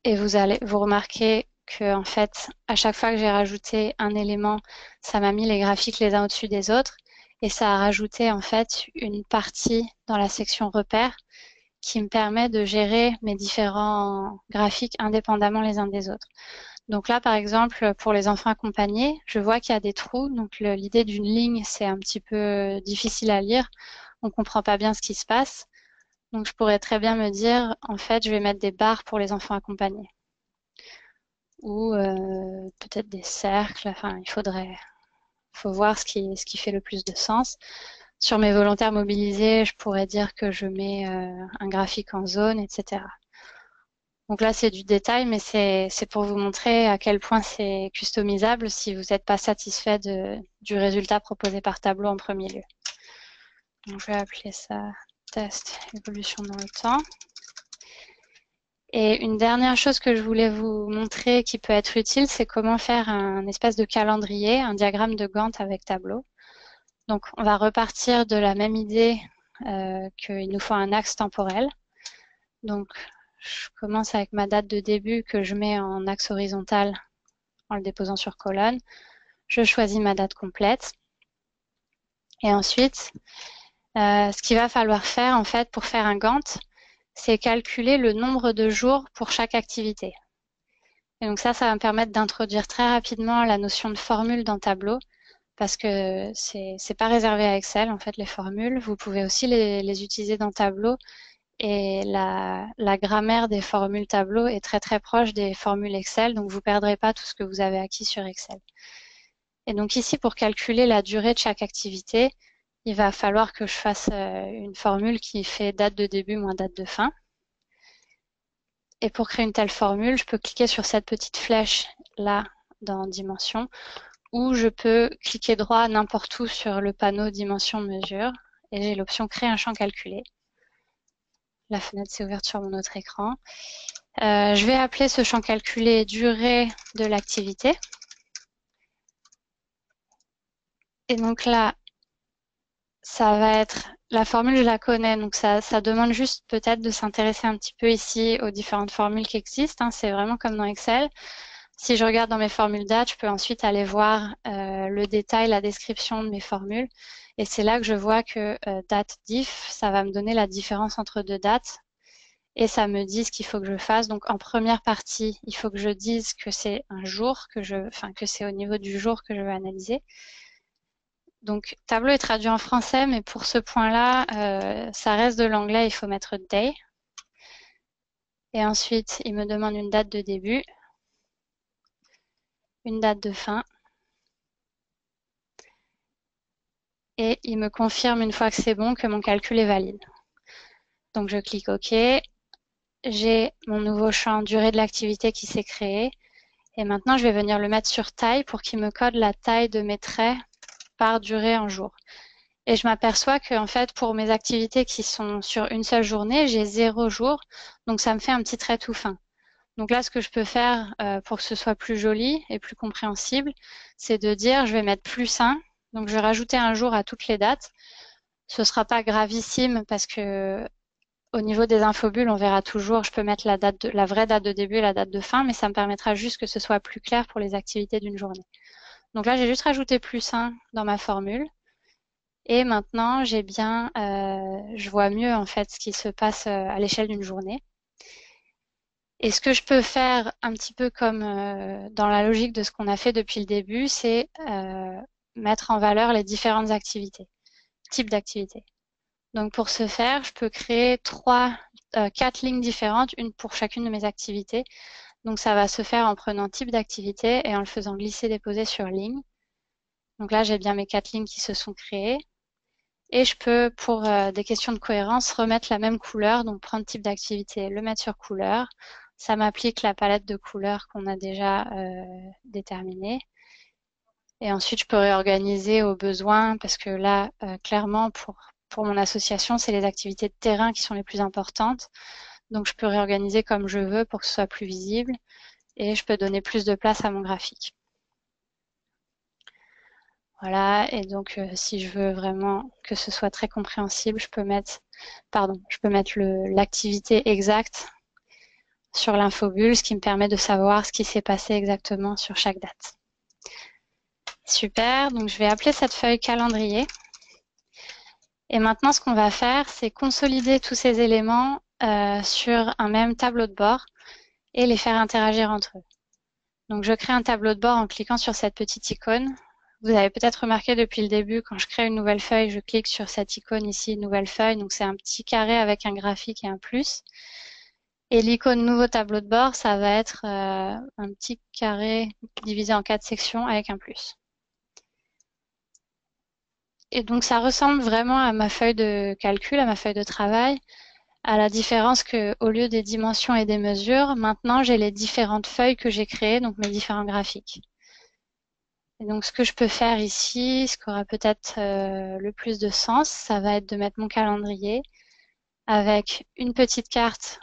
et vous remarquez que en fait, à chaque fois que j'ai rajouté un élément, ça m'a mis les graphiques les uns au-dessus des autres et ça a rajouté en fait une partie dans la section repères qui me permet de gérer mes différents graphiques indépendamment les uns des autres. Donc là, par exemple, pour les enfants accompagnés, je vois qu'il y a des trous. Donc l'idée d'une ligne, c'est un petit peu difficile à lire. On comprend pas bien ce qui se passe. Donc je pourrais très bien me dire, en fait, je vais mettre des barres pour les enfants accompagnés ou peut-être des cercles. Enfin, faut voir ce qui fait le plus de sens. Sur mes volontaires mobilisés, je pourrais dire que je mets un graphique en zone, etc. Donc là, c'est du détail, mais c'est pour vous montrer à quel point c'est customisable si vous n'êtes pas satisfait du résultat proposé par tableau en premier lieu. Donc je vais appeler ça test évolution dans le temps. Et une dernière chose que je voulais vous montrer qui peut être utile, c'est comment faire un espèce de calendrier, un diagramme de Gantt avec tableau. Donc, on va repartir de la même idée qu'il nous faut un axe temporel. Donc, je commence avec ma date de début que je mets en axe horizontal en le déposant sur colonne. Je choisis ma date complète. Et ensuite, ce qu'il va falloir faire, en fait, pour faire un Gantt, c'est calculer le nombre de jours pour chaque activité. Et donc ça va me permettre d'introduire très rapidement la notion de formule dans Tableau, parce que c'est pas réservé à Excel, en fait, les formules. Vous pouvez aussi les utiliser dans Tableau. Et la grammaire des formules Tableau est très très proche des formules Excel, donc vous perdrez pas tout ce que vous avez acquis sur Excel. Et donc ici, pour calculer la durée de chaque activité, il va falloir que je fasse une formule qui fait date de début moins date de fin. Et pour créer une telle formule, je peux cliquer sur cette petite flèche là dans Dimension, ou je peux cliquer droit n'importe où sur le panneau Dimension Mesure, et j'ai l'option Créer un champ calculé. La fenêtre s'est ouverte sur mon autre écran. Je vais appeler ce champ calculé durée de l'activité. Et donc là, ça va être, la formule, je la connais, donc ça demande juste peut-être de s'intéresser un petit peu ici aux différentes formules qui existent. Hein. C'est vraiment comme dans Excel. Si je regarde dans mes formules dates, je peux ensuite aller voir le détail, la description de mes formules. Et c'est là que je vois que date diff, ça va me donner la différence entre deux dates. Et ça me dit ce qu'il faut que je fasse. Donc en première partie, il faut que je dise que c'est un jour, que c'est au niveau du jour que je vais analyser. Donc tableau est traduit en français, mais pour ce point-là, ça reste de l'anglais, il faut mettre day. Et ensuite, il me demande une date de début, une date de fin. Et il me confirme une fois que c'est bon que mon calcul est valide. Donc je clique OK. J'ai mon nouveau champ durée de l'activité qui s'est créé. Et maintenant, je vais venir le mettre sur taille pour qu'il me code la taille de mes traits par durée en jour. Et je m'aperçois que en fait, pour mes activités qui sont sur une seule journée, j'ai 0 jour. Donc ça me fait un petit trait tout fin. Donc là, ce que je peux faire pour que ce soit plus joli et plus compréhensible, c'est de dire je vais mettre +1. Donc je vais rajouter un jour à toutes les dates. Ce ne sera pas gravissime parce que au niveau des infobules, on verra toujours, je peux mettre la vraie date de début et la date de fin, mais ça me permettra juste que ce soit plus clair pour les activités d'une journée. Donc là, j'ai juste rajouté +1 dans ma formule. Et maintenant, je vois mieux en fait ce qui se passe à l'échelle d'une journée. Et ce que je peux faire un petit peu comme dans la logique de ce qu'on a fait depuis le début, c'est mettre en valeur les différentes activités, types d'activités. Donc pour ce faire, je peux créer 4 lignes différentes, une pour chacune de mes activités. Donc ça va se faire en prenant type d'activité et en le faisant glisser-déposer sur ligne. Donc là, j'ai bien mes 4 lignes qui se sont créées. Et je peux, pour des questions de cohérence, remettre la même couleur, donc prendre type d'activité, le mettre sur couleur. Ça m'applique la palette de couleurs qu'on a déjà déterminée. Et ensuite, je peux réorganiser au besoin parce que là, clairement, pour mon association, c'est les activités de terrain qui sont les plus importantes. Donc, je peux réorganiser comme je veux pour que ce soit plus visible et je peux donner plus de place à mon graphique. Voilà, et donc si je veux vraiment que ce soit très compréhensible, je peux mettre l'activité exacte sur l'infobulle, ce qui me permet de savoir ce qui s'est passé exactement sur chaque date. Super, donc je vais appeler cette feuille calendrier. Et maintenant, ce qu'on va faire, c'est consolider tous ces éléments sur un même tableau de bord et les faire interagir entre eux. Donc je crée un tableau de bord en cliquant sur cette petite icône. Vous avez peut-être remarqué depuis le début, quand je crée une nouvelle feuille, je clique sur cette icône ici, nouvelle feuille. Donc c'est un petit carré avec un graphique et un plus. Et l'icône nouveau tableau de bord, ça va être un petit carré divisé en 4 sections avec un plus. Et donc ça ressemble vraiment à ma feuille de calcul, à ma feuille de travail, à la différence que au lieu des dimensions et des mesures, maintenant j'ai les différentes feuilles que j'ai créées, donc mes différents graphiques. Et donc ce que je peux faire ici, ce qui aura peut-être le plus de sens, ça va être de mettre mon calendrier avec une petite carte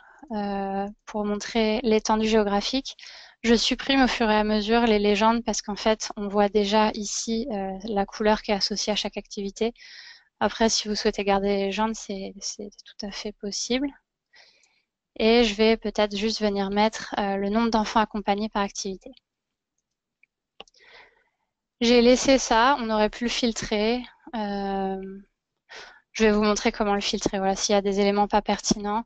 pour montrer l'étendue géographique. Je supprime au fur et à mesure les légendes parce qu'en fait, on voit déjà ici la couleur qui est associée à chaque activité. Après, si vous souhaitez garder les légendes, c'est tout à fait possible. Et je vais peut-être juste venir mettre le nombre d'enfants accompagnés par activité. J'ai laissé ça, on aurait pu le filtrer. Je vais vous montrer comment le filtrer. Voilà, s'il y a des éléments pas pertinents,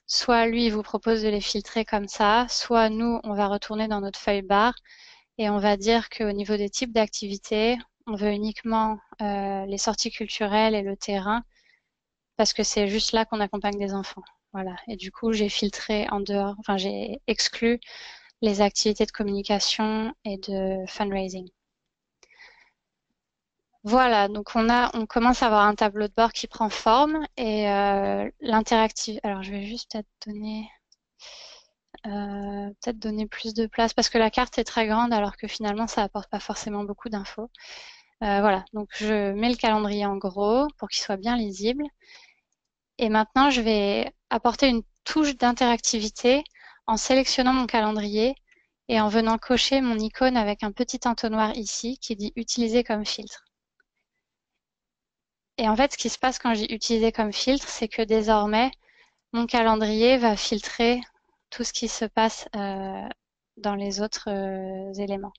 soit lui, il vous propose de les filtrer comme ça, soit nous, on va retourner dans notre feuille barre et on va dire qu'au niveau des types d'activités, on veut uniquement les sorties culturelles et le terrain parce que c'est juste là qu'on accompagne des enfants. Voilà. Et du coup, j'ai filtré en dehors, enfin, j'ai exclu les activités de communication et de fundraising. Voilà, donc on commence à avoir un tableau de bord qui prend forme et l'interactive. Alors je vais juste peut-être donner plus de place parce que la carte est très grande alors que finalement ça apporte pas forcément beaucoup d'infos. Voilà, donc je mets le calendrier en gros pour qu'il soit bien lisible. Et maintenant je vais apporter une touche d'interactivité en sélectionnant mon calendrier et en venant cocher mon icône avec un petit entonnoir ici qui dit utiliser comme filtre. Et en fait, ce qui se passe quand j'ai utilisé comme filtre, c'est que désormais, mon calendrier va filtrer tout ce qui se passe dans les autres éléments.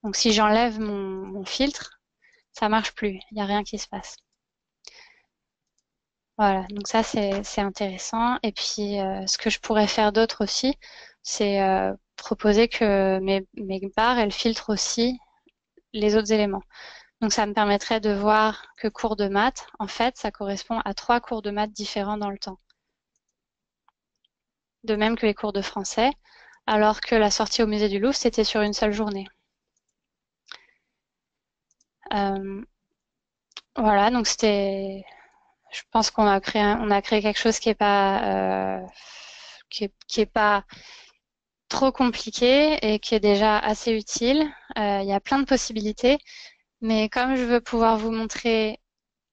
Donc, si j'enlève mon filtre, ça marche plus. Il n'y a rien qui se passe. Voilà, donc ça, c'est intéressant. Et puis, ce que je pourrais faire d'autre aussi, c'est proposer que mes barres, elles filtrent aussi les autres éléments. Donc, ça me permettrait de voir que cours de maths, en fait, ça correspond à 3 cours de maths différents dans le temps. De même que les cours de français, alors que la sortie au musée du Louvre, c'était sur une seule journée. Voilà, donc c'était... Je pense qu'on a créé quelque chose qui est pas trop compliqué et qui est déjà assez utile. Il y a plein de possibilités, mais comme je veux pouvoir vous montrer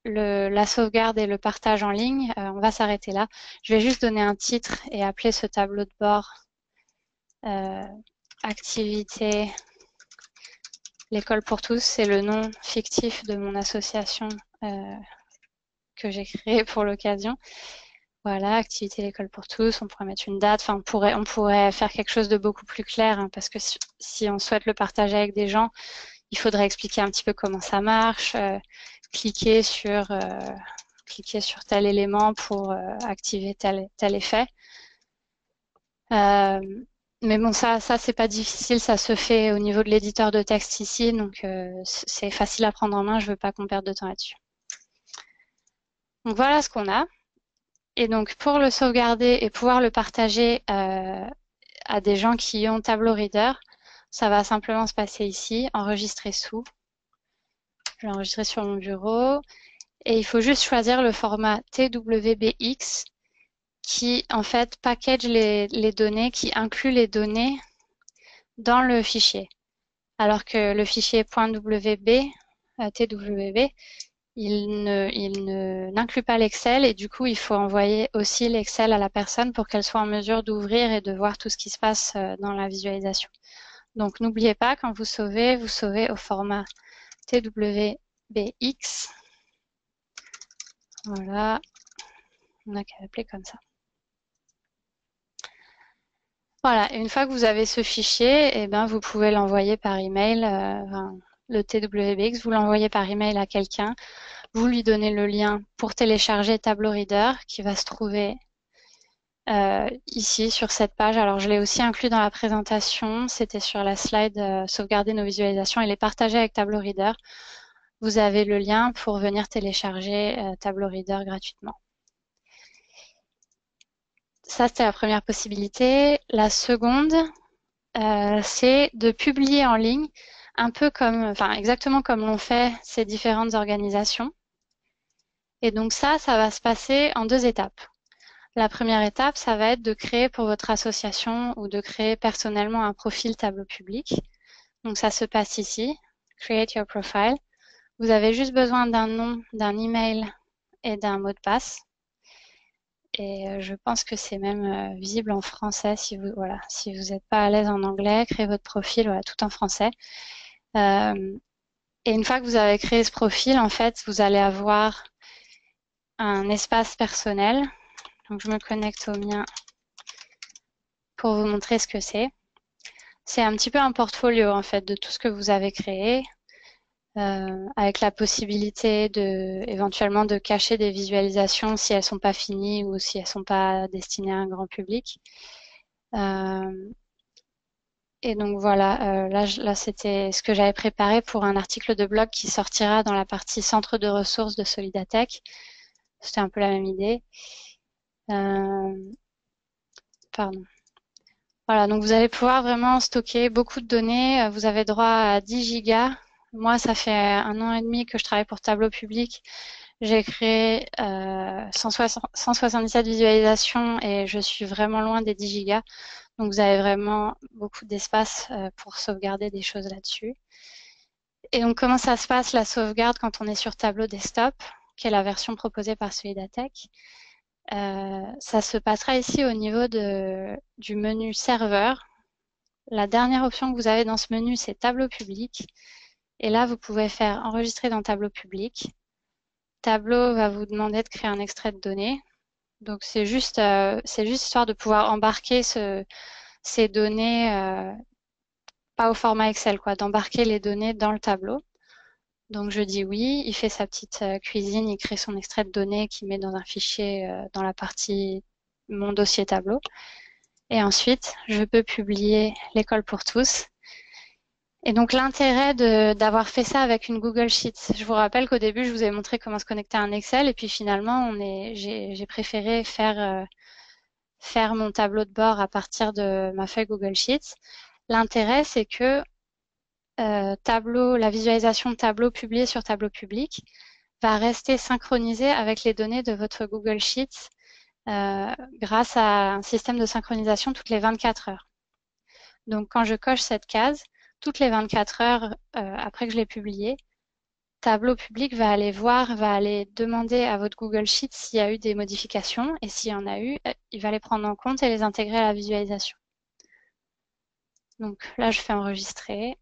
la sauvegarde et le partage en ligne, on va s'arrêter là. Je vais juste donner un titre et appeler ce tableau de bord activité l'école pour tous. C'est le nom fictif de mon association que j'ai créée pour l'occasion. Voilà, activité l'école pour tous. On pourrait mettre une date. Enfin, on pourrait faire quelque chose de beaucoup plus clair hein, parce que si on souhaite le partager avec des gens, il faudrait expliquer un petit peu comment ça marche, cliquer sur tel élément pour activer tel effet. Mais bon, ça c'est pas difficile, ça se fait au niveau de l'éditeur de texte ici, donc c'est facile à prendre en main, je veux pas qu'on perde de temps là-dessus. Donc voilà ce qu'on a. Et donc pour le sauvegarder et pouvoir le partager à des gens qui ont Tableau Reader, ça va simplement se passer ici, enregistrer sous. Je vais enregistrer sur mon bureau. Et il faut juste choisir le format TWBX qui, en fait, package les données, qui inclut les données dans le fichier. Alors que le fichier .wb, TWB, il n'inclut pas l'Excel et du coup, il faut envoyer aussi l'Excel à la personne pour qu'elle soit en mesure d'ouvrir et de voir tout ce qui se passe dans la visualisation. Donc, n'oubliez pas, quand vous sauvez au format TWBX. Voilà, on n'a qu'à l'appeler comme ça. Voilà, une fois que vous avez ce fichier, eh ben, vous pouvez l'envoyer par email, le TWBX, vous l'envoyez par email à quelqu'un, vous lui donnez le lien pour télécharger Tableau Reader qui va se trouver ici sur cette page. Alors je l'ai aussi inclus dans la présentation, c'était sur la slide sauvegarder nos visualisations, il est partagé avec Tableau Reader. Vous avez le lien pour venir télécharger Tableau Reader gratuitement. Ça, c'était la première possibilité. La seconde, c'est de publier en ligne, un peu comme, enfin exactement comme l'ont fait ces différentes organisations. Et donc ça va se passer en 2 étapes. La première étape, ça va être de créer pour votre association ou de créer personnellement un profil Tableau public. Donc ça se passe ici, Create your profile. Vous avez juste besoin d'un nom, d'un email et d'un mot de passe. Et je pense que c'est même visible en français si vous voilà, si vous n'êtes pas à l'aise en anglais, créez votre profil voilà, tout en français. Et une fois que vous avez créé ce profil, en fait, vous allez avoir un espace personnel. Donc je me connecte au mien pour vous montrer ce que c'est. C'est un petit peu un portfolio en fait de tout ce que vous avez créé, avec la possibilité éventuellement de cacher des visualisations si elles sont pas finies ou si elles sont pas destinées à un grand public. Et donc voilà, là c'était ce que j'avais préparé pour un article de blog qui sortira dans la partie centre de ressources de Solidatech. C'était un peu la même idée. Pardon. Voilà, donc vous allez pouvoir vraiment stocker beaucoup de données. Vous avez droit à 10 gigas. Moi, ça fait 1 an et demi que je travaille pour Tableau Public. J'ai créé 177 visualisations et je suis vraiment loin des 10 gigas. Donc, vous avez vraiment beaucoup d'espace pour sauvegarder des choses là-dessus. Et donc, comment ça se passe la sauvegarde quand on est sur Tableau Desktop, qui est la version proposée par Solidatech? Ça se passera ici au niveau du menu serveur. La dernière option que vous avez dans ce menu, c'est Tableau public. Et là, vous pouvez faire enregistrer dans Tableau public. Tableau va vous demander de créer un extrait de données. Donc, c'est juste histoire de pouvoir embarquer ces données, pas au format Excel, quoi, d'embarquer les données dans le tableau. Donc, je dis oui. Il fait sa petite cuisine, il crée son extrait de données qu'il met dans un fichier dans la partie mon dossier tableau. Et ensuite, je peux publier l'école pour tous. Et donc, l'intérêt d'avoir fait ça avec une Google Sheets, je vous rappelle qu'au début, je vous ai montré comment se connecter à un Excel. Et puis, finalement, j'ai préféré faire mon tableau de bord à partir de ma feuille Google Sheets. L'intérêt, c'est que la visualisation de tableau publié sur Tableau public va rester synchronisée avec les données de votre Google Sheets grâce à un système de synchronisation toutes les 24 heures. Donc, quand je coche cette case, toutes les 24 heures après que je l'ai publié, Tableau public va aller voir, va aller demander à votre Google Sheets s'il y a eu des modifications et s'il y en a eu, il va les prendre en compte et les intégrer à la visualisation. Donc là, je fais enregistrer.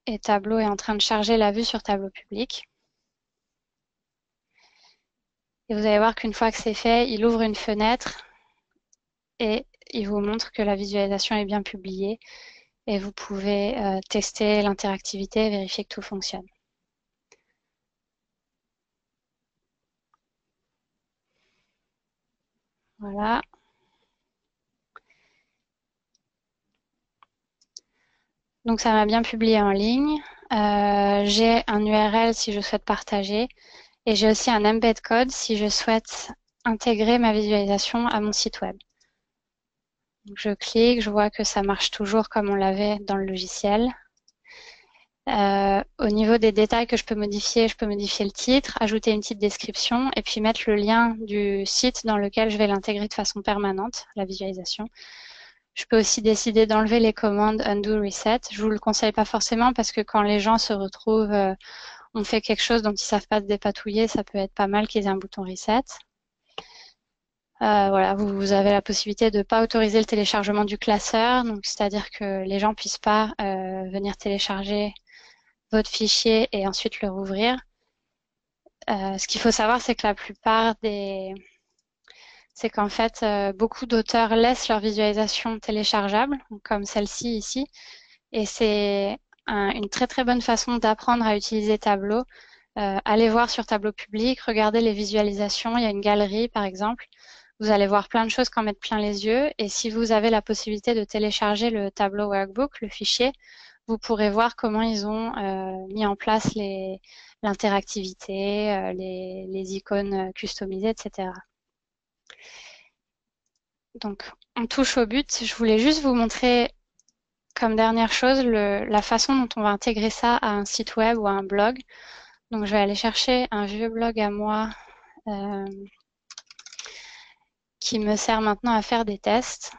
Et Tableau est en train de charger la vue sur Tableau public. Et vous allez voir qu'une fois que c'est fait, il ouvre une fenêtre et il vous montre que la visualisation est bien publiée. Et vous pouvez tester l'interactivité et vérifier que tout fonctionne. Voilà. Donc ça m'a bien publié en ligne. J'ai un URL si je souhaite partager. Et j'ai aussi un embed code si je souhaite intégrer ma visualisation à mon site web. Donc, je clique, je vois que ça marche toujours comme on l'avait dans le logiciel. Au niveau des détails que je peux modifier le titre, ajouter une petite description et puis mettre le lien du site dans lequel je vais l'intégrer de façon permanente, la visualisation. Je peux aussi décider d'enlever les commandes undo, reset. Je vous le conseille pas forcément parce que quand les gens se retrouvent, on fait quelque chose dont ils savent pas se dépatouiller, ça peut être pas mal qu'ils aient un bouton reset. Voilà, vous avez la possibilité de ne pas autoriser le téléchargement du classeur, donc c'est-à-dire que les gens puissent pas venir télécharger votre fichier et ensuite le rouvrir. Ce qu'il faut savoir, c'est que c'est qu'en fait, beaucoup d'auteurs laissent leur visualisation téléchargeable, comme celle-ci ici, et c'est une très très bonne façon d'apprendre à utiliser Tableau. Allez voir sur Tableau public, regardez les visualisations, il y a une galerie par exemple. Vous allez voir plein de choses qu'en mettre plein les yeux, et si vous avez la possibilité de télécharger le Tableau Workbook, le fichier, vous pourrez voir comment ils ont mis en place l'interactivité, les icônes customisées, etc. Donc, on touche au but. Je voulais juste vous montrer, comme dernière chose, la façon dont on va intégrer ça à un site web ou à un blog. Donc, je vais aller chercher un vieux blog à moi qui me sert maintenant à faire des tests.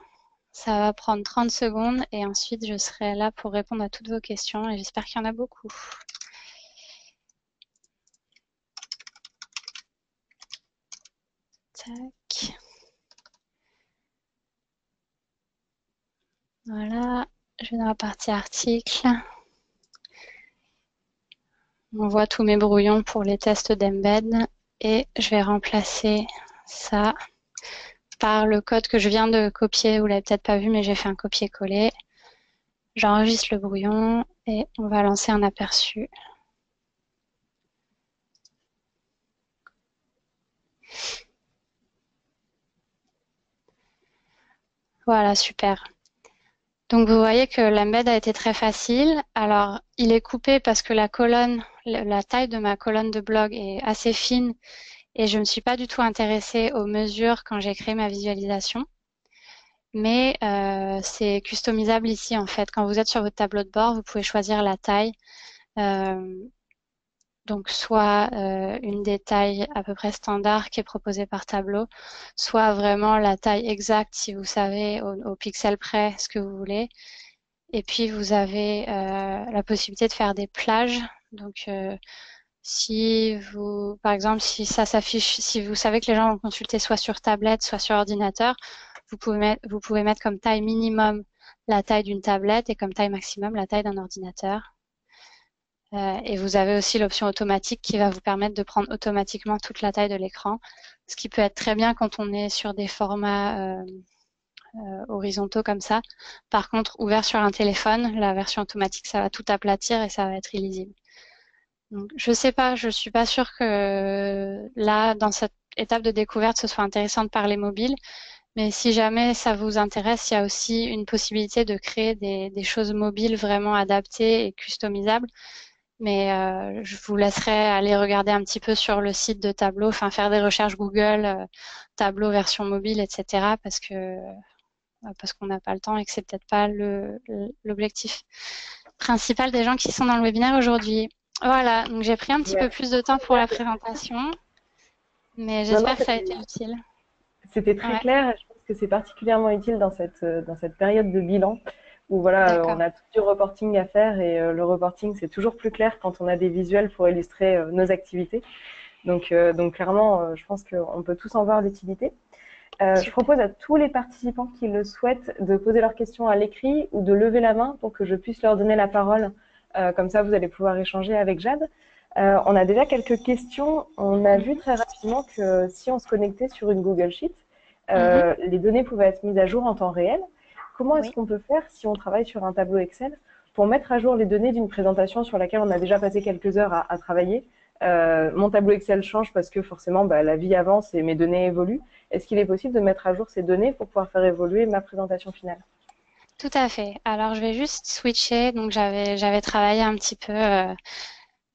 Ça va prendre 30 secondes et ensuite je serai là pour répondre à toutes vos questions et j'espère qu'il y en a beaucoup. Tac. Voilà, je vais dans la partie article. On voit tous mes brouillons pour les tests d'embed et je vais remplacer ça par le code que je viens de copier. Vous l'avez peut-être pas vu, mais j'ai fait un copier-coller. J'enregistre le brouillon et on va lancer un aperçu. Voilà, super. Donc vous voyez que l'embed a été très facile. Alors il est coupé parce que la taille de ma colonne de blog est assez fine et je ne me suis pas du tout intéressée aux mesures quand j'ai créé ma visualisation. Mais c'est customisable ici en fait. Quand vous êtes sur votre tableau de bord, vous pouvez choisir la taille. Donc soit une des tailles à peu près standard qui est proposée par Tableau, soit vraiment la taille exacte si vous savez au pixel près ce que vous voulez. Et puis vous avez la possibilité de faire des plages. Donc si vous, par exemple, si ça s'affiche, si vous savez que les gens vont consulter soit sur tablette, soit sur ordinateur, vous pouvez mettre comme taille minimum la taille d'une tablette et comme taille maximum la taille d'un ordinateur. Et vous avez aussi l'option automatique qui va vous permettre de prendre automatiquement toute la taille de l'écran, ce qui peut être très bien quand on est sur des formats horizontaux comme ça. Par contre, ouvert sur un téléphone, la version automatique, ça va tout aplatir et ça va être illisible. Donc, je sais pas, je suis pas sûre que là, dans cette étape de découverte, ce soit intéressant de parler mobile. Mais si jamais ça vous intéresse, il y a aussi une possibilité de créer des choses mobiles vraiment adaptées et customisables. Mais je vous laisserai aller regarder un petit peu sur le site de Tableau, enfin faire des recherches Google, Tableau version mobile, etc. Parce qu'on n'a pas le temps et que c'est peut-être pas l'objectif principal des gens qui sont dans le webinaire aujourd'hui. Voilà, donc j'ai pris un petit peu plus de temps pour la présentation, mais j'espère que ça a été utile. C'était très clair. Je pense que c'est particulièrement utile dans cette période de bilan où voilà, on a tout du reporting à faire et le reporting, c'est toujours plus clair quand on a des visuels pour illustrer nos activités. Donc clairement, je pense qu'on peut tous en voir l'utilité. Je propose à tous les participants qui le souhaitent de poser leurs questions à l'écrit ou de lever la main pour que je puisse leur donner la parole. Comme ça, vous allez pouvoir échanger avec Jade. On a déjà quelques questions. On a vu très rapidement que si on se connectait sur une Google Sheet, les données pouvaient être mises à jour en temps réel. Comment est-ce qu'on peut faire si on travaille sur un tableau Excel pour mettre à jour les données d'une présentation sur laquelle on a déjà passé quelques heures à travailler? Mon tableau Excel change parce que forcément la vie avance et mes données évoluent. Est-ce qu'il est possible de mettre à jour ces données pour pouvoir faire évoluer ma présentation finale? Tout à fait. Alors je vais juste switcher. Donc j'avais travaillé un petit peu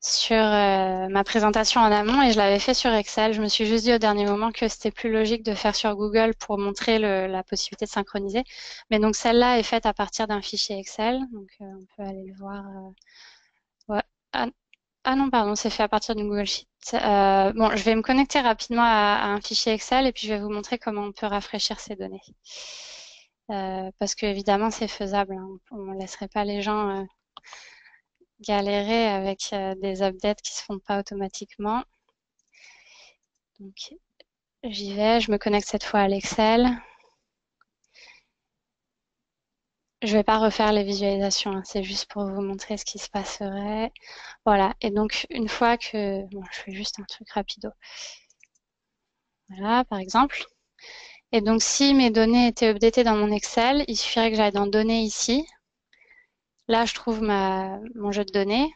sur ma présentation en amont et je l'avais fait sur Excel. Je me suis juste dit au dernier moment que c'était plus logique de faire sur Google pour montrer la possibilité de synchroniser. Mais donc celle-là est faite à partir d'un fichier Excel. Donc on peut aller le voir. Ouais. Ah, ah non, pardon, c'est fait à partir d'une Google Sheet. Bon, je vais me connecter rapidement à un fichier Excel et puis je vais vous montrer comment on peut rafraîchir ces données. Parce que évidemment c'est faisable, hein. On ne laisserait pas les gens galérer avec des updates qui se font pas automatiquement. Donc j'y vais, je me connecte cette fois à l'Excel. Je vais pas refaire les visualisations, hein, c'est juste pour vous montrer ce qui se passerait. Voilà, et donc une fois que... Bon, je fais juste un truc rapido. Voilà, par exemple. Et donc si mes données étaient updatées dans mon Excel, il suffirait que j'aille dans Données ici. Là, je trouve mon jeu de données.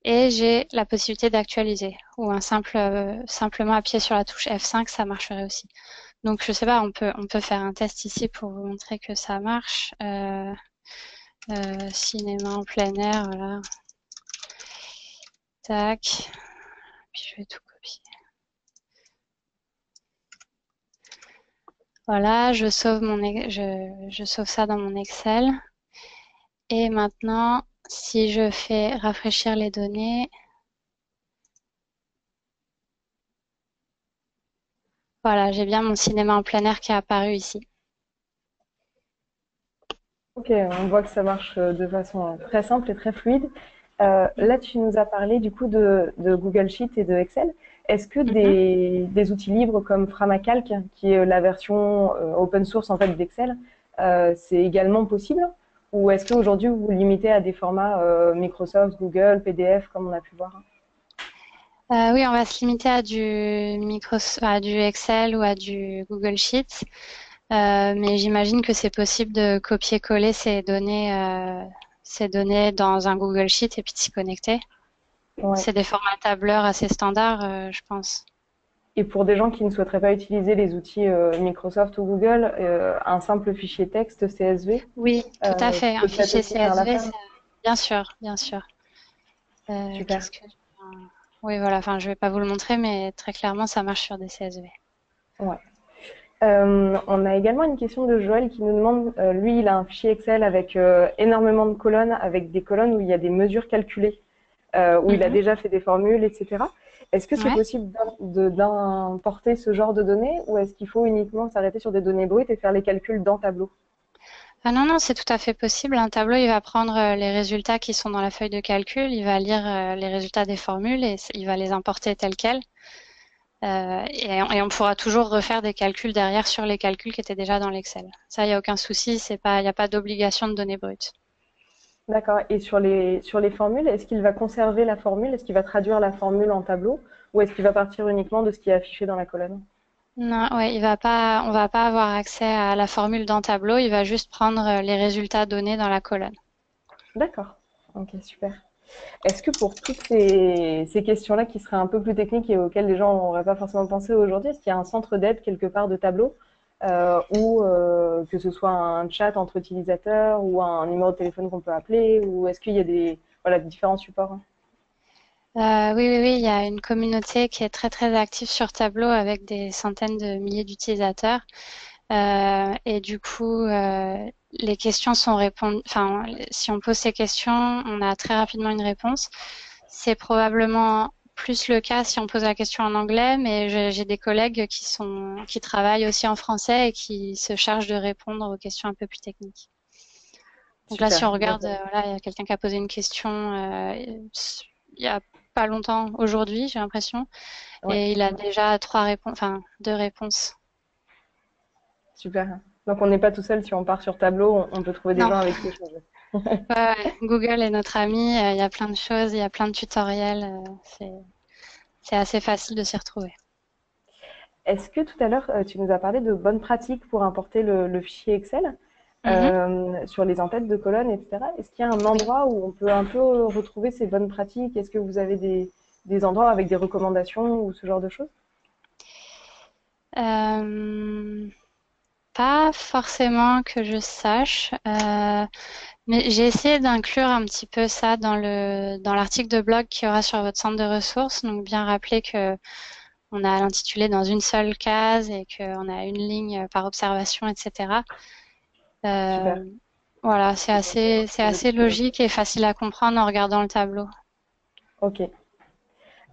Et j'ai la possibilité d'actualiser ou simplement appuyer sur la touche F5, ça marcherait aussi. Donc je sais pas, on peut faire un test ici pour vous montrer que ça marche. Cinéma en plein air, voilà. Tac. Puis je vais tout copier. Voilà, je sauve ça dans mon Excel. Et maintenant, si je fais rafraîchir les données, voilà, j'ai bien mon cinéma en plein air qui est apparu ici. Ok, on voit que ça marche de façon très simple et très fluide. Là, tu nous as parlé du coup de Google Sheet et de Excel. Est-ce que Mhm. des outils libres comme Framacalc, qui est la version open source en fait d'Excel, c'est également possible? Ou est-ce qu'aujourd'hui vous vous limitez à des formats Microsoft, Google, PDF comme on a pu voir? Oui, on va se limiter à à du Excel ou à du Google Sheets. Mais j'imagine que c'est possible de copier-coller ces données dans un Google Sheet et puis de s'y connecter. Ouais. C'est des formats tableurs assez standards, je pense. Et pour des gens qui ne souhaiteraient pas utiliser les outils Microsoft ou Google, un simple fichier texte CSV Oui, tout à fait. Un peut peut-être fichier aussi faire CSV, l'affaire. bien sûr, bien sûr. Super. Qu'est-ce que... Oui, voilà. Enfin, je vais pas vous le montrer, mais très clairement, ça marche sur des CSV. Ouais. On a également une question de Joël qui nous demande, lui, il a un fichier Excel avec énormément de colonnes, avec des colonnes où il y a des mesures calculées, où il a Mhm. déjà fait des formules, etc. Est-ce que c'est Ouais. possible d'importer ce genre de données ou est-ce qu'il faut uniquement s'arrêter sur des données brutes et faire les calculs dans Tableau? Ah non, non, c'est tout à fait possible. Un tableau, il va prendre les résultats qui sont dans la feuille de calcul, il va lire les résultats des formules et il va les importer tels quels. Et on pourra toujours refaire des calculs derrière sur les calculs qui étaient déjà dans l'Excel. Ça, il n'y a aucun souci, il n'y a pas d'obligation de données brutes. D'accord. Et sur les formules, est-ce qu'il va conserver la formule? Est-ce qu'il va traduire la formule en tableau? Ou est-ce qu'il va partir uniquement de ce qui est affiché dans la colonne? Non, ouais, on va pas avoir accès à la formule dans Tableau, il va juste prendre les résultats donnés dans la colonne. D'accord. Ok, super. Est-ce que pour toutes ces questions-là qui seraient un peu plus techniques et auxquelles les gens n'auraient pas forcément pensé aujourd'hui, est-ce qu'il y a un centre d'aide quelque part de Tableau ou que ce soit un chat entre utilisateurs ou un numéro de téléphone qu'on peut appeler ou est-ce qu'il y a voilà, différents supports? Oui, oui, oui, il y a une communauté qui est très très active sur Tableau avec des centaines de milliers d'utilisateurs. Et du coup, les questions sont répondues. Enfin, si on pose ces questions, on a très rapidement une réponse. C'est probablement plus le cas si on pose la question en anglais, mais j'ai des collègues qui travaillent aussi en français et qui se chargent de répondre aux questions un peu plus techniques. Donc là, si on Super. Donc, regarde, voilà, il y a quelqu'un qui a posé une question il y a pas longtemps aujourd'hui, j'ai l'impression, ouais, et il a déjà trois réponses, enfin deux réponses. super. Donc on n'est pas tout seul si on part sur Tableau, on peut trouver des Non, gens avec qui échanger. ouais, ouais, Google est notre ami. Il y a plein de choses, il y a plein de tutoriels. C'est assez facile de s'y retrouver. Est-ce que tout à l'heure, tu nous as parlé de bonnes pratiques pour importer le fichier Excel Mhm. sur les entêtes de colonnes, etc. Est-ce qu'il y a un Oui. endroit où on peut un peu retrouver ces bonnes pratiques? Est-ce que vous avez des endroits avec des recommandations ou ce genre de choses? Euh, Pas forcément que je sache, mais j'ai essayé d'inclure un petit peu ça dans l'article de blog qu'il y aura sur votre centre de ressources. Donc bien rappeler que on a l'intitulé dans une seule case et qu'on a une ligne par observation, etc. Super. Voilà, c'est assez logique et facile à comprendre en regardant le tableau. Ok.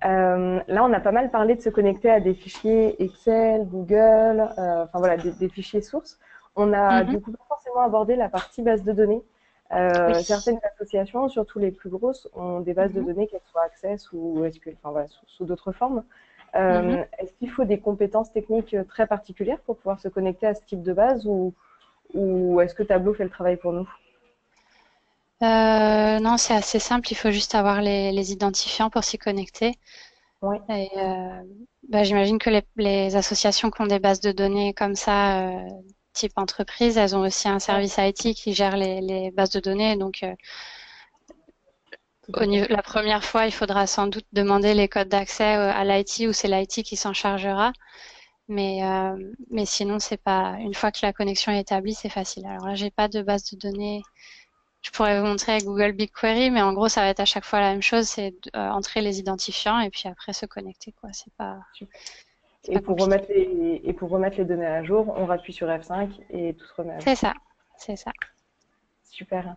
Là, on a pas mal parlé de se connecter à des fichiers Excel, Google, enfin voilà, des fichiers sources. On a Mhm. du coup pas forcément abordé la partie base de données. Oui. Certaines associations, surtout les plus grosses, ont des bases de Mhm. données, qu'elles soient Access ou SQL, enfin voilà, sous d'autres formes. Mhm. Est-ce qu'il faut des compétences techniques très particulières pour pouvoir se connecter à ce type de base ou est-ce que Tableau fait le travail pour nous? Non, c'est assez simple. Il faut juste avoir les identifiants pour s'y connecter. Oui, Et j'imagine que les associations qui ont des bases de données comme ça, type entreprise, elles ont aussi un ouais, service IT qui gère les bases de données. Donc, tout à fait. la première fois, il faudra sans doute demander les codes d'accès à l'IT ou c'est l'IT qui s'en chargera. Mais sinon, c'est pas, une fois que la connexion est établie, c'est facile. Alors là, j'ai pas de base de données. Je pourrais vous montrer avec Google BigQuery, mais en gros, ça va être à chaque fois la même chose, c'est entrer les identifiants et puis après se connecter, quoi. Super. C'est pas compliqué. Et pour remettre les données à jour, on appuie sur F5 et tout se remet à jour. C'est ça, c'est ça. Super.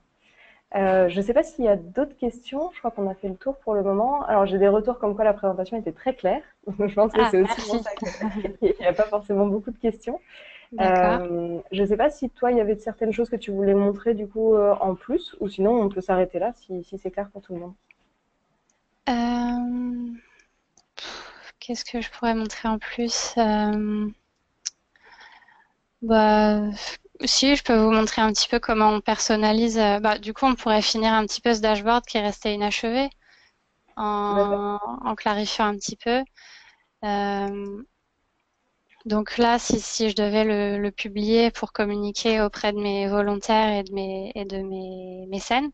Je ne sais pas s'il y a d'autres questions. Je crois qu'on a fait le tour pour le moment. Alors, j'ai des retours comme quoi la présentation était très claire. Je pense que Ah, c'est aussi pour merci. ça qu'il n'y a pas forcément beaucoup de questions. D'accord. Je ne sais pas si toi, il y avait certaines choses que tu voulais montrer du coup en plus, ou sinon on peut s'arrêter là si c'est clair pour tout le monde. Euh, Qu'est-ce que je pourrais montrer en plus? Bah, si, je peux vous montrer un petit peu comment on personnalise. Du coup, on pourrait finir un petit peu ce dashboard qui est resté inachevé D'accord. en clarifiant un petit peu. Euh, donc là, si je devais le publier pour communiquer auprès de mes volontaires et de mes mécènes,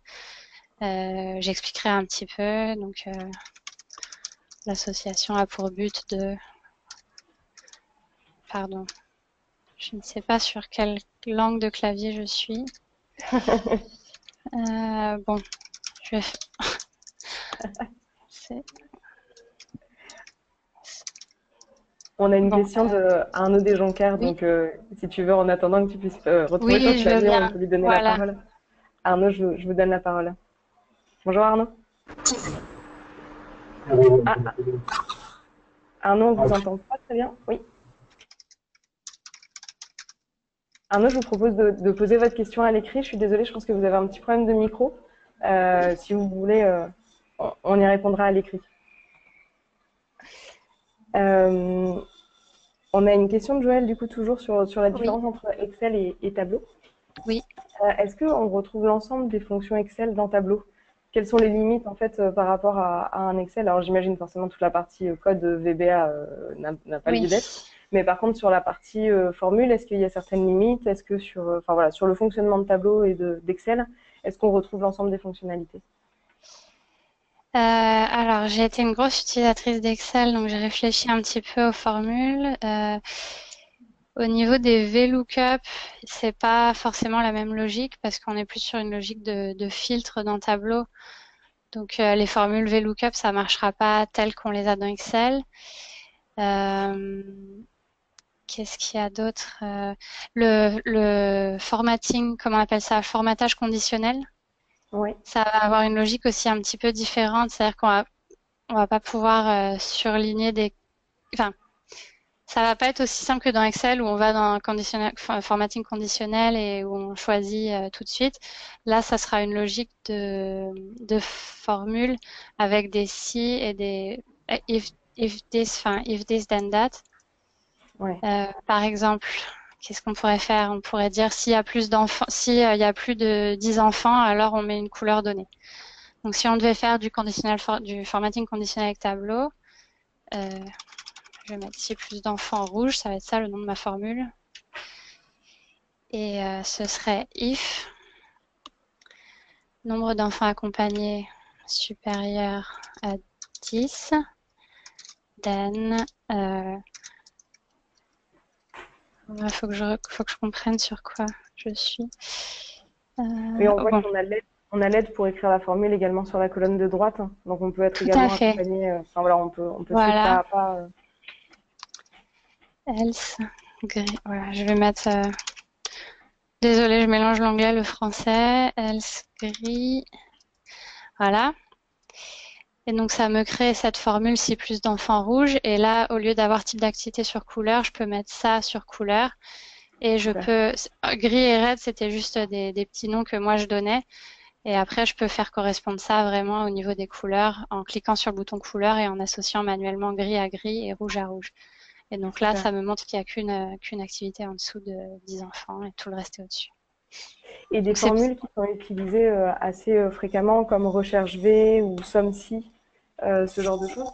j'expliquerai un petit peu. Donc, l'association a pour but de... Pardon, je ne sais pas sur quelle langue de clavier je suis. Bon, je vais... c'est- On a une Bon, question de Arnaud Desjonquières, oui, donc si tu veux, en attendant que tu puisses retrouver ton oui, je veux clavier, on bien. peut lui donner la Voilà. parole. Arnaud, je vous donne la parole. Bonjour Arnaud. Ah, Arnaud, on vous entend pas très bien. Oui. Arnaud, je vous propose de poser votre question à l'écrit. Je suis désolée, je pense que vous avez un petit problème de micro. Si vous voulez, on y répondra à l'écrit. Euh, on a une question de Joël, du coup, toujours sur la Oui, différence entre Excel et Tableau. oui. Est-ce qu'on retrouve l'ensemble des fonctions Excel dans Tableau? Quelles sont les limites en fait par rapport à un Excel? Alors j'imagine forcément toute la partie code VBA n'a pas Oui. lieu d'être, mais par contre sur la partie formule, est-ce qu'il y a certaines limites? Est-ce que enfin voilà, sur le fonctionnement de Tableau et d'Excel, est-ce qu'on retrouve l'ensemble des fonctionnalités? Alors, j'ai été une grosse utilisatrice d'Excel, donc j'ai réfléchi un petit peu aux formules. Au niveau des VLOOKUP, c'est pas forcément la même logique parce qu'on est plus sur une logique de filtre dans Tableau. Donc, les formules VLOOKUP, ça marchera pas telles qu'on les a dans Excel. Euh, Qu'est-ce qu'il y a d'autre? Le formatting, comment on appelle ça? Formatage conditionnel. Oui, Ça va avoir une logique aussi un petit peu différente, c'est-à-dire qu'on va pas pouvoir surligner des... Enfin, ça va pas être aussi simple que dans Excel où on va dans un formatting conditionnel et où on choisit tout de suite. Là, ça sera une logique de formule avec des si et des if this, enfin if this then that. ouais, Par exemple, qu'est-ce qu'on pourrait faire? On pourrait dire s'il y a plus d'enfants, si il y a plus de 10 enfants, alors on met une couleur donnée. Donc si on devait faire du formatting conditionnel avec tableau, euh, je vais mettre ici plus d'enfants en rouge, ça va être ça le nom de ma formule. Et ce serait if nombre d'enfants accompagnés supérieur à 10, then Il faut que je comprenne sur quoi je suis. Et on voit Bon, on a l'aide pour écrire la formule également sur la colonne de droite, hein. Donc on peut être tout à également fait. accompagné. Enfin voilà, on peut suivre pas Voilà. à pas. Else, gris. Voilà, je vais mettre. Désolée, je mélange l'anglais et le français. Else, gris. Voilà. Et donc, ça me crée cette formule si plus d'enfants rouges. Et là, au lieu d'avoir type d'activité sur couleur, je peux mettre ça sur couleur. Et je Super. peux. Gris et red, c'était juste des petits noms que moi je donnais. Et après, je peux faire correspondre ça vraiment au niveau des couleurs en cliquant sur le bouton couleur et en associant manuellement gris à gris et rouge à rouge. Et donc là, Super. ça me montre qu'il n'y a qu'une activité en dessous de 10 enfants et tout le reste est au-dessus. Et des Donc c'est formules qui sont utilisées assez fréquemment comme recherche V ou somme si, ce genre de choses.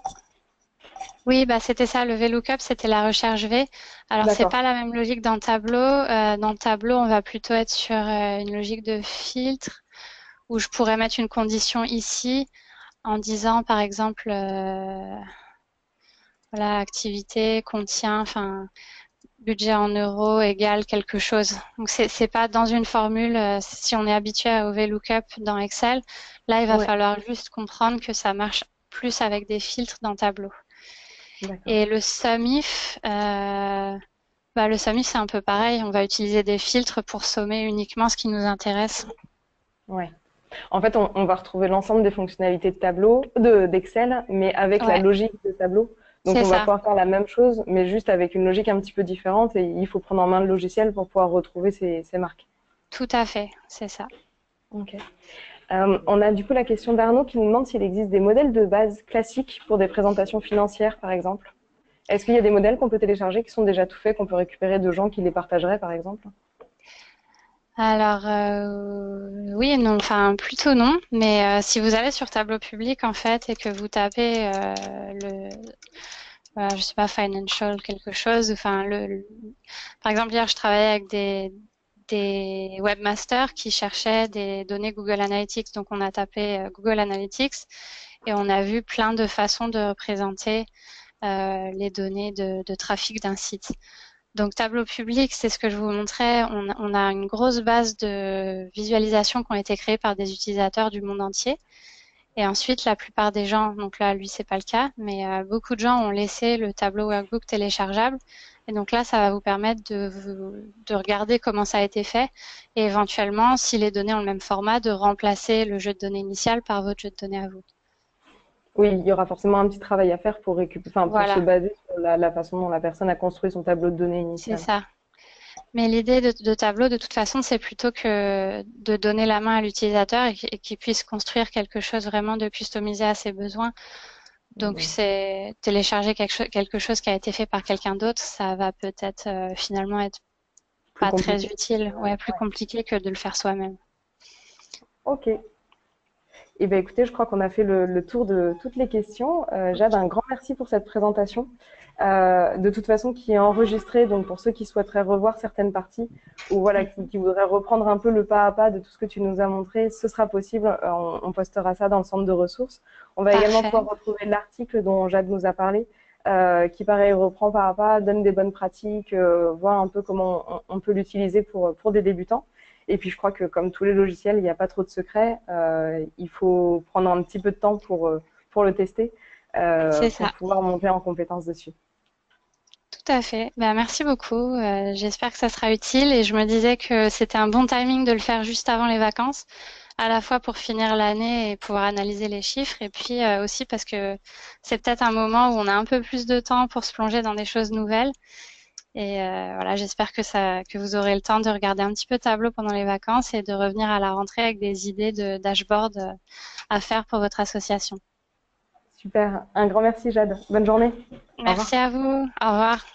oui, bah c'était ça, le VLOOKUP, c'était la recherche V. Alors c'est D'accord. pas la même logique dans Tableau. Dans Tableau, on va plutôt être sur une logique de filtre où je pourrais mettre une condition ici en disant par exemple voilà, activité contient, enfin budget en euros égale quelque chose. Donc c'est pas dans une formule. Si on est habitué au VLOOKUP dans Excel, là il va Ouais. falloir juste comprendre que ça marche plus avec des filtres dans Tableau. D'accord. Et le SUMIF, bah, le SUMIF c'est un peu pareil. On va utiliser des filtres pour sommer uniquement ce qui nous intéresse. Ouais. En fait, on va retrouver l'ensemble des fonctionnalités de d'Excel, mais avec la Ouais, logique de Tableau. Donc, c'est on va ça. pouvoir faire la même chose, mais juste avec une logique un petit peu différente. Et il faut prendre en main le logiciel pour pouvoir retrouver ces marques. Tout à fait, c'est ça. Ok. On a du coup la question d'Arnaud qui nous demande s'il existe des modèles de base classiques pour des présentations financières, par exemple. Est-ce qu'il y a des modèles qu'on peut télécharger qui sont déjà tout faits, qu'on peut récupérer de gens qui les partageraient, par exemple? Alors oui et non, enfin plutôt non, mais si vous allez sur Tableau public en fait et que vous tapez je sais pas financial quelque chose, enfin par exemple hier je travaillais avec des webmasters qui cherchaient des données Google Analytics, donc on a tapé Google Analytics et on a vu plein de façons de représenter les données de trafic d'un site. Donc tableau public, c'est ce que je vous montrais. On a une grosse base de visualisations qui ont été créées par des utilisateurs du monde entier. Et ensuite, la plupart des gens, donc là, lui, c'est pas le cas, mais beaucoup de gens ont laissé le tableau workbook téléchargeable. Et donc là, ça va vous permettre de regarder comment ça a été fait et éventuellement, si les données ont le même format, de remplacer le jeu de données initial par votre jeu de données à vous. Oui, il y aura forcément un petit travail à faire pour récupérer, enfin, pour se Voilà, baser sur la façon dont la personne a construit son tableau de données c'est initial. ça. Mais l'idée de tableau, de toute façon, c'est plutôt que de donner la main à l'utilisateur et qu'il puisse construire quelque chose vraiment de customisé à ses besoins. Donc, Mm. c'est télécharger quelque chose qui a été fait par quelqu'un d'autre, ça va peut-être finalement être Plus pas très compliqué. utile, ouais, plus Ouais. compliqué que de le faire soi-même. Ok. Eh bien, écoutez, je crois qu'on a fait le tour de toutes les questions. Jade, un grand merci pour cette présentation. De toute façon, qui est enregistrée, donc pour ceux qui souhaiteraient revoir certaines parties ou voilà, Mhm. qui voudraient reprendre un peu le pas à pas de tout ce que tu nous as montré, ce sera possible. On postera ça dans le centre de ressources. On va également Parfait. pouvoir retrouver l'article dont Jade nous a parlé, qui pareil reprend pas à pas, donne des bonnes pratiques, voit un peu comment on peut l'utiliser pour des débutants. Et puis je crois que comme tous les logiciels, il n'y a pas trop de secrets. Il faut prendre un petit peu de temps pour le tester, C'est pour ça. pouvoir monter en compétence dessus. Tout à fait. Ben, merci beaucoup. J'espère que ça sera utile et je me disais que c'était un bon timing de le faire juste avant les vacances, à la fois pour finir l'année et pouvoir analyser les chiffres et puis aussi parce que c'est peut-être un moment où on a un peu plus de temps pour se plonger dans des choses nouvelles. Et voilà, j'espère que vous aurez le temps de regarder un petit peu Tableau pendant les vacances et de revenir à la rentrée avec des idées de dashboard à faire pour votre association. Super. Un grand merci, Jade. Bonne journée. Au Merci revoir. à vous. Au revoir.